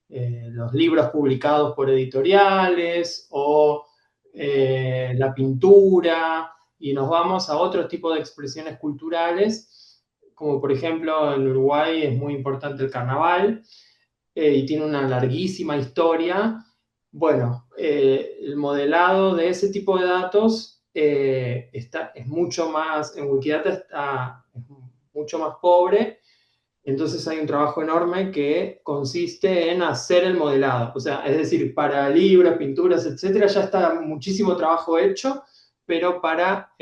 los libros publicados por editoriales o la pintura, y nos vamos a otro tipo de expresiones culturales, como por ejemplo en Uruguay es muy importante el carnaval, y tiene una larguísima historia. Bueno, el modelado de ese tipo de datos es mucho más, en Wikidata es mucho más pobre, entonces hay un trabajo enorme que consiste en hacer el modelado. O sea, es decir, para libros, pinturas, etcétera, ya está muchísimo trabajo hecho, pero para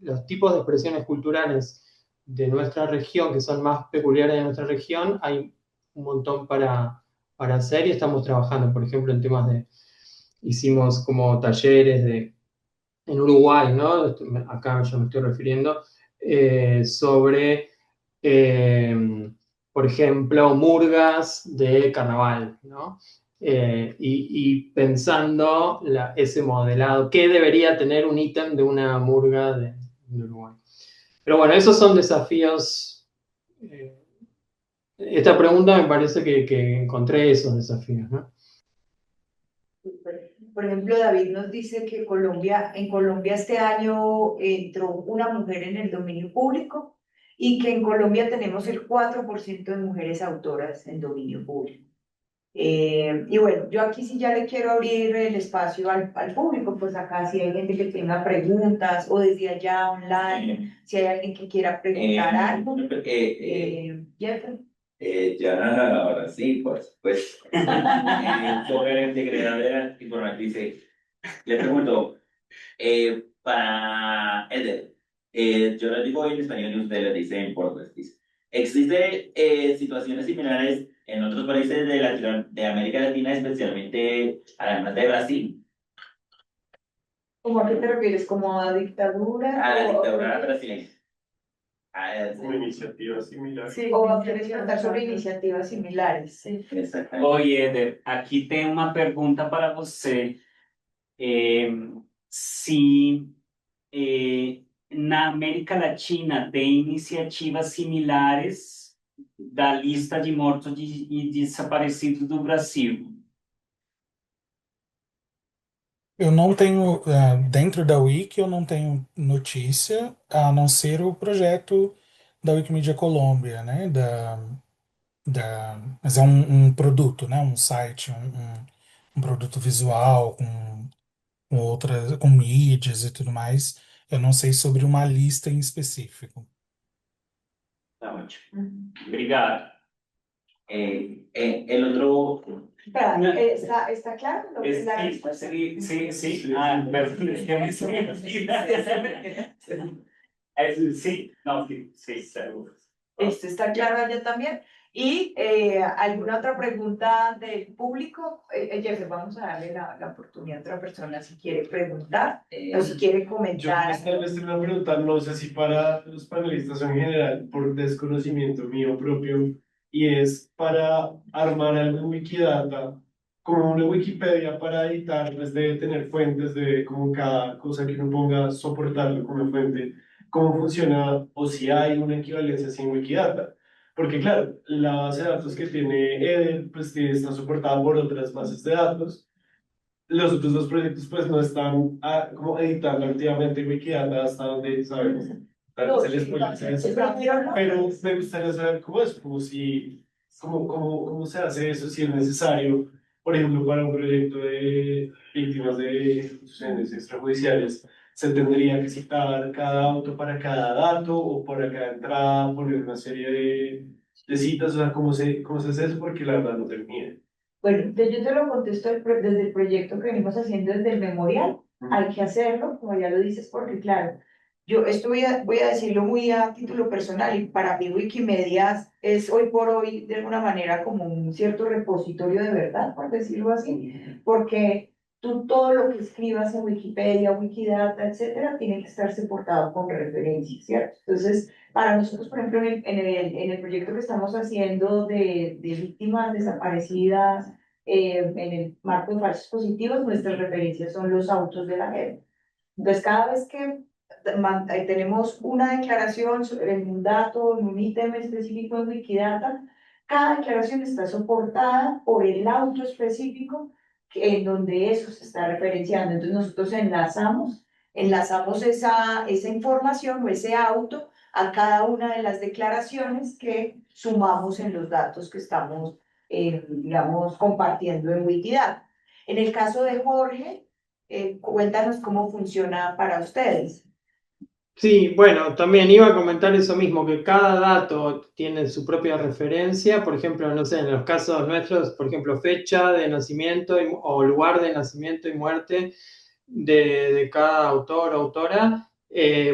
los tipos de expresiones culturales de nuestra región, que son más peculiares de nuestra región, hay un montón para hacer y estamos trabajando, por ejemplo, en temas hicimos como talleres en Uruguay, ¿no? Acá yo me estoy refiriendo, sobre, por ejemplo, murgas de carnaval, ¿no? Y pensando ese modelado, ¿qué debería tener un ítem de una murga de Uruguay? Pero bueno, esos son desafíos. Esta pregunta me parece que encontré esos desafíos, ¿no? Por ejemplo, David nos dice que en Colombia este año entró una mujer en el dominio público y que en Colombia tenemos el 4% de mujeres autoras en dominio público. Y bueno, yo aquí sí ya le quiero abrir el espacio al público, pues acá si hay gente que tenga preguntas o desde allá online, si hay alguien que quiera preguntar algo. Yo creo que Jeffrey. ya ahora sí, pues sobre la integridad de la información, dice, le pregunto, para Eder, yo lo digo en español y usted lo dice en portugués. Dice, ¿existe situaciones similares en otros países de América Latina, especialmente además de Brasil? ¿Cómo a qué te refieres? ¿Como a dictadura? A la o- dictadura brasileña. Una iniciativa similar. Sí, o quieres contar sobre iniciativas similares. Sí. Exactamente. Oi, Eder, aqui tem uma pergunta para você. Se na América Latina tem iniciativas similares da lista de mortos e desaparecidos do Brasil. Eu não tenho, dentro da Wiki, eu não tenho notícia, a não ser o projeto da Wikimedia Colômbia, né? Mas é um produto, né? Um site, um produto visual com outras, com mídias e tudo mais. Eu não sei sobre uma lista em específico. Tá ótimo. Obrigado. El otro, Espera, No. ¿está claro lo que es la respuesta? Sí. Ah, perdón, es que me sí, no, sí, seguro. Esto está claro allá también. Y alguna otra pregunta del público. Jeffer, vamos a darle la oportunidad a otra persona si quiere preguntar o si quiere Yo comentar. pues, tal vez tengo una pregunta, no sé si para los panelistas o en general, por desconocimiento mío propio, y es para armar algo en Wikidata, como una Wikipedia para editar, pues debe tener fuentes de como cada cosa que uno ponga, soportarlo como fuente, cómo funciona o si hay una equivalencia así en Wikidata. Porque claro, la base de datos que tiene Eder, pues está soportada por otras bases de datos. Los otros dos proyectos pues no están como editando activamente Wikidata hasta donde sabemos. Tal vez se les puede hacer eso. Pero me gustaría saber cómo es, como si, cómo se hace eso, si es necesario, por ejemplo, para un proyecto de víctimas de ejecuciones extrajudiciales, se tendría que citar cada auto para cada dato o para cada entrada, poner una serie de citas, o sea, cómo se hace eso, porque la verdad no tengo ni idea. Bueno, entonces yo te lo contesto desde el proyecto que venimos haciendo desde el memorial. Hay que hacerlo, como ya lo dices, porque claro, yo esto voy a decirlo muy a título personal y para mí Wikimedia es hoy por hoy de alguna manera como un cierto repositorio de verdad, por decirlo así, porque tú todo lo que escribas en Wikipedia, Wikidata, etcétera, tiene que estar soportado con referencias, ¿cierto? Entonces, para nosotros, por ejemplo, en el proyecto que estamos haciendo de víctimas desaparecidas, en el marco de falsos positivos, nuestras referencias son los autos de la JEP. Entonces, cada vez que tenemos una declaración sobre un dato, en un ítem específico en Wikidata, cada declaración está soportada por el auto específico en donde eso se está referenciando. Entonces, nosotros enlazamos esa información o ese auto a cada una de las declaraciones que sumamos en los datos que estamos, digamos, compartiendo en Wikidata. En el caso de Jorge, cuéntanos cómo funciona para ustedes. Sí, bueno, también iba a comentar eso mismo, que cada dato tiene su propia referencia. Por ejemplo, no sé, en los casos nuestros, por ejemplo, fecha de nacimiento o lugar de nacimiento y muerte de cada autor o autora.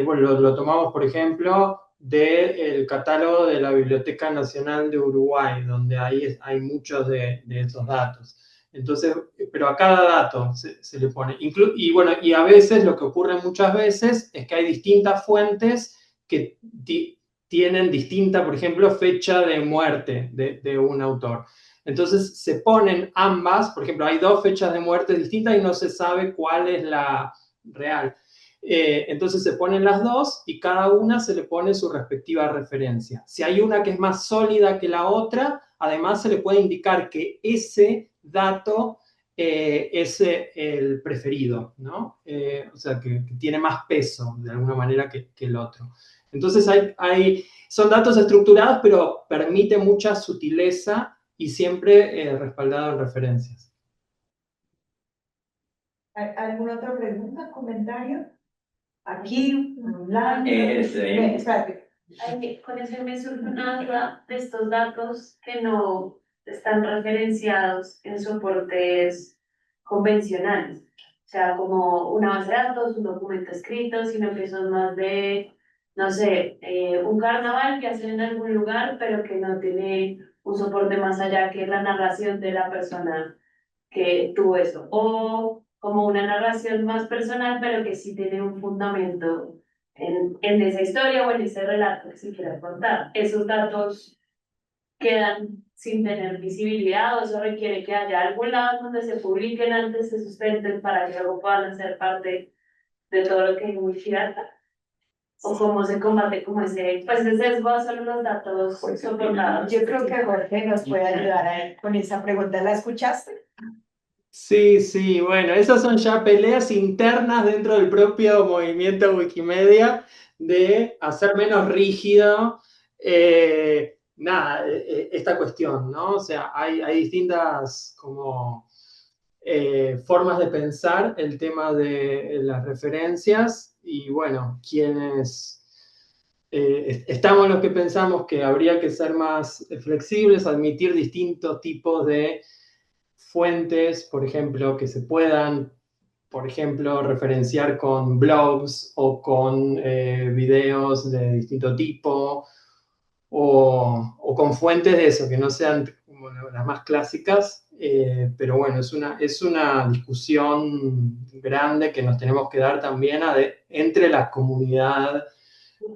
Bueno, lo tomamos, por ejemplo, del catálogo de la Biblioteca Nacional de Uruguay, donde hay muchos de esos datos. Entonces, pero a cada dato se le pone. Y bueno, y a veces lo que ocurre muchas veces es que hay distintas fuentes que tienen distinta, por ejemplo, fecha de muerte de un autor. Entonces se ponen ambas, por ejemplo, hay dos fechas de muerte distintas y no se sabe cuál es la real. Entonces se ponen las dos y cada una se le pone su respectiva referencia. Si hay una que es más sólida que la otra, además se le puede indicar que ese dato es el preferido, ¿no? O sea, que tiene más peso de alguna manera que el otro. Entonces son datos estructurados, pero permite mucha sutileza y siempre respaldado en referencias. ¿Alguna otra pregunta, comentario? Aquí, online. Espérate. Con eso me surge una duda de estos datos que no están referenciados en soportes convencionales. O sea, como una base de datos, un documento escrito, sino que son más de, no sé, un carnaval que hacen en algún lugar, pero que no tiene un soporte más allá que la narración de la persona que tuvo eso. O como una narración más personal, pero que sí tiene un fundamento en esa historia o en ese relato que se quiera contar. Esos datos quedan sin tener visibilidad o eso requiere que haya algún lado donde se publiquen antes, se sustenten para que luego puedan ser parte de todo lo que es Wikidata. o cómo se combate como ese sesgo a solo los datos soportados. Yo creo que Jorge nos puede ayudar con esa pregunta. ¿La escuchaste? Sí, sí, bueno, esas son ya peleas internas dentro del propio movimiento Wikimedia de hacer menos rígido esta cuestión, ¿no? O sea, hay distintas como formas de pensar el tema de las referencias y bueno, quienes estamos los que pensamos que habría que ser más flexibles, admitir distintos tipos de fuentes, por ejemplo, que se puedan, por ejemplo, referenciar con blogs o con videos de distinto tipo o con fuentes de eso, que no sean como las más clásicas, pero bueno, es una discusión grande que nos tenemos que dar también entre la comunidad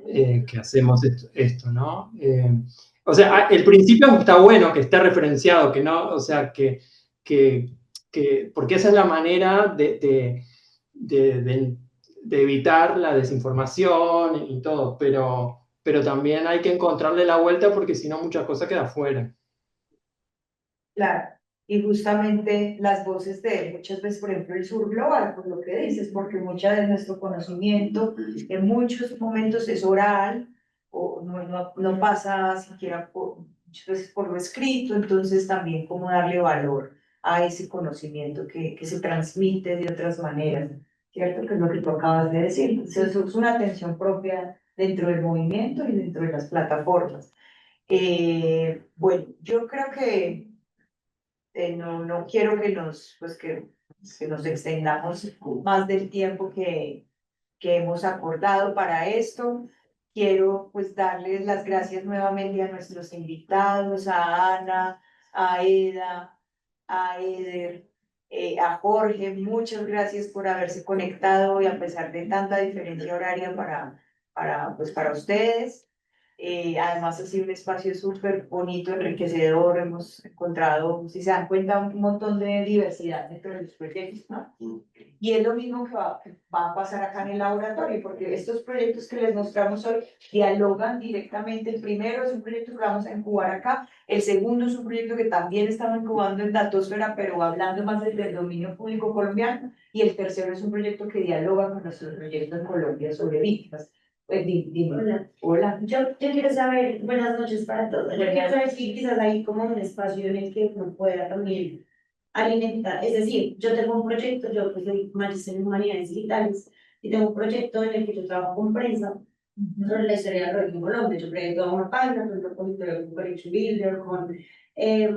que hacemos esto, ¿no? O sea, el principio está bueno que esté referenciado, que no, o sea, porque esa es la manera de evitar la desinformación y todo, pero también hay que encontrarle la vuelta porque si no muchas cosas quedan fuera. Claro, y justamente las voces de muchas veces, por ejemplo, el sur global, por lo que dices, porque mucha de nuestro conocimiento en muchos momentos es oral o no pasa siquiera muchas veces por lo escrito, entonces también cómo darle valor a ese conocimiento que se transmite de otras maneras, ¿cierto? Que es lo que tú acabas de decir. Entonces, eso es una atención propia dentro del movimiento y dentro de las plataformas. Bueno, yo creo que no quiero que nos extendamos más del tiempo que hemos acordado para esto. Quiero pues darles las gracias nuevamente a nuestros invitados, a Ana, a Eda, a Eder, a Jorge. Muchas gracias por haberse conectado y a pesar de tanta diferencia horaria para ustedes. Además ha sido un espacio súper bonito, enriquecedor, hemos encontrado, si se dan cuenta, un montón de diversidad dentro de los proyectos, ¿no? Y es lo mismo que va a pasar acá en el laboratorio, porque estos proyectos que les mostramos hoy dialogan directamente. El primero es un proyecto que vamos a incubar acá, el segundo es un proyecto que también estamos incubando en Datosfera, pero hablando más del dominio público colombiano, y el tercero es un proyecto que dialoga con nuestro proyecto en Colombia sobre víctimas. Pues dime. Hola. Hola. Yo quiero saber, buenas noches para todos. Yo quiero saber si quizás hay como un espacio en el que uno pueda también alimentar. Es decir, yo tengo un proyecto, yo pues soy magíster en humanidades digitales y tengo un proyecto en el que yo trabajo con prensa sobre la historia del rock en Colombia. Yo creo toda una página, por ejemplo, con Collection Builder,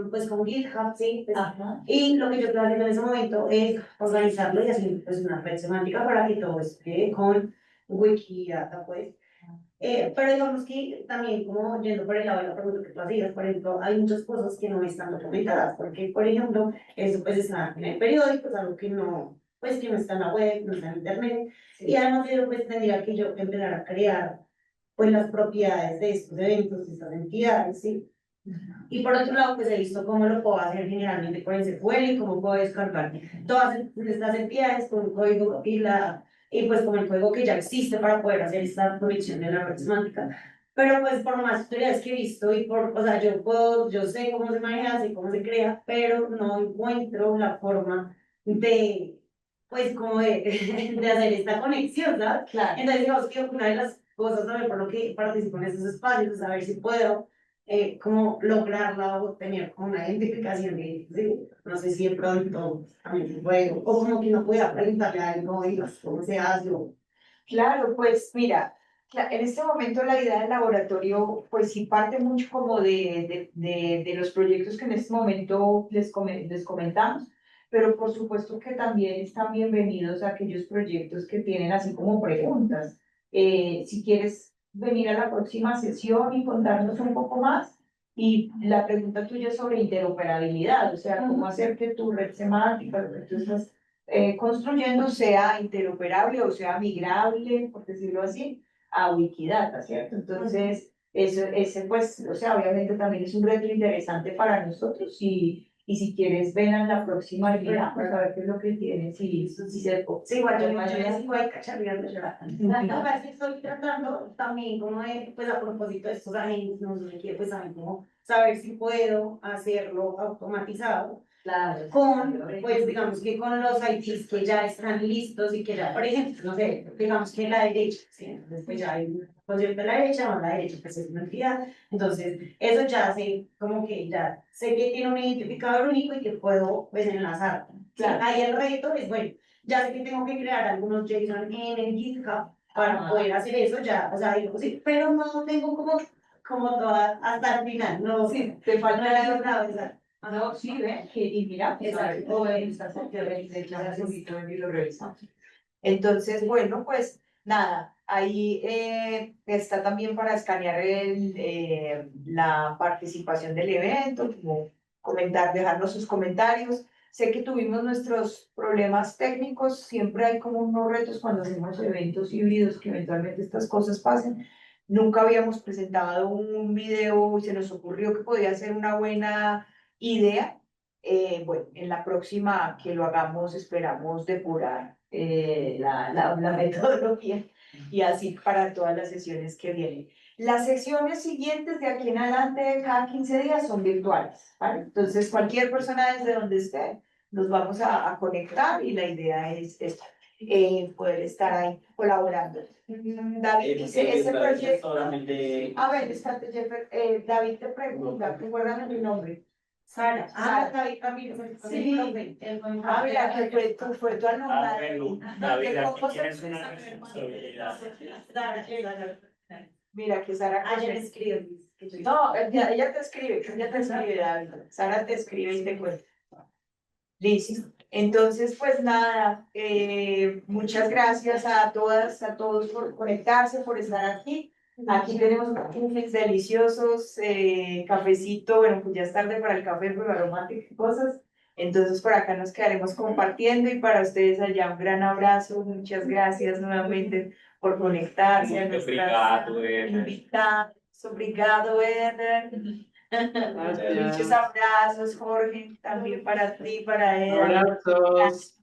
pues con GitHub, sí. Pues, y lo que yo estoy haciendo en ese momento es organizarlo y hacer pues, una red semántica para que todo esté con Wikidata, pues. Pero digamos que también, como yendo por el lado de la pregunta que tú hacías, por ejemplo, hay muchas cosas que no están documentadas, porque, por ejemplo, eso pues está en el periódico, es algo que no, pues que no está en la web, no está en internet, y además yo pues tendría que yo empezar a crear pues las propiedades de estos eventos, de estas entidades, ¿sí? Y por otro lado, pues he visto cómo lo puedo hacer generalmente con SQL y cómo puedo descargar todas estas entidades con un código y pues con el código que ya existe para poder hacer esta conexión de la red semántica. Pero pues por más tutoriales que he visto o sea, yo sé cómo se maneja, sé cómo se crea, pero no encuentro la forma pues como de hacer esta conexión, ¿sabes? Claro. Entonces digamos que una de las cosas también por lo que participo en estos espacios es saber si puedo cómo lograrla o tener como una identificación no sé si de pronto también se puede, o como que no pueda preguntarle a alguien cómo se hace. Claro, pues mira, en este momento la idea del laboratorio, pues sí parte mucho como de los proyectos que en este momento les comentamos, pero por supuesto que también están bienvenidos a aquellos proyectos que tienen así como preguntas. Si quieres venir a la próxima sesión y contarnos un poco más, y la pregunta tuya sobre interoperabilidad, o sea, cómo hacer que tu red semántica, lo que tú estás construyendo sea interoperable o sea migrable, por decirlo así, a Wikidata, ¿cierto? Entonces, ese pues, o sea, obviamente también es un reto interesante para nosotros Y si quieres, ven a la próxima día para ver qué es lo que tienes y si se Sí, igual yo me me ayudas. sigo ahí cacharreando llorando. La verdad es que estoy tratando también como de, pues a propósito de estos agentes, no sé qué, pues saber cómo, saber si puedo hacerlo automatizado Claro. con, pues digamos que con los ITs que ya están listos y que ya, por ejemplo, no sé, digamos que la derecha, ¿sí? Entonces pues ya hay un proyecto de la derecha, o la derecha pues es una entidad, entonces eso ya sé, como que ya sé que tiene un identificador único y que puedo pues enlazar. Claro. Ahí el reto es, bueno, ya sé que tengo que crear algunos JSON en el GitHub para poder hacer eso, ya, o sea, digo, sí, pero no tengo como toda hasta el final, no, Sí, te falta no he logrado, o sea, No, sí, ve, y mira, Exacto. lo revisamos. Entonces, bueno, pues nada, ahí está también para escanear la participación del evento, como comentar, dejarnos sus comentarios. Sé que tuvimos nuestros problemas técnicos, siempre hay como unos retos cuando hacemos eventos híbridos que eventualmente estas cosas pasen. Nunca habíamos presentado un video y se nos ocurrió que podía ser una buena idea. Bueno, en la próxima que lo hagamos esperamos depurar la metodología y así para todas las sesiones que vienen. Las sesiones siguientes de aquí en adelante, cada 15 días, son virtuales, ¿vale? Entonces, cualquier persona desde donde esté, nos vamos a conectar y la idea es esta, poder estar ahí colaborando. David dice, ese proyecto... solamente A ver, espérate, Jeffer, David te pregunta, recuérdame mi nombre. Sara, Sara. David Ramírez, Sí. Ah, mira, que fue tu alumna. Bueno, No, David, que aquí cómo se tienes una expresa. responsabilidad. Mira, que Sara. Ayer me escribió. No, ella te escribe, David. Sara te escribe y te cuenta. Listo. Entonces, pues nada, muchas gracias a todas, a todos por conectarse, por estar aquí. Aquí tenemos unos muffins deliciosos, cafecito, bueno, pues ya es tarde para el café, pero aromático y cosas. Entonces, por acá nos quedaremos compartiendo y para ustedes allá un gran abrazo. Muchas gracias nuevamente por conectarse a Muito nuestras obrigado, Eder. invitadas. Obrigado, Eder. Muchos abrazos, Jorge, también para ti, para Eder. Abrazos.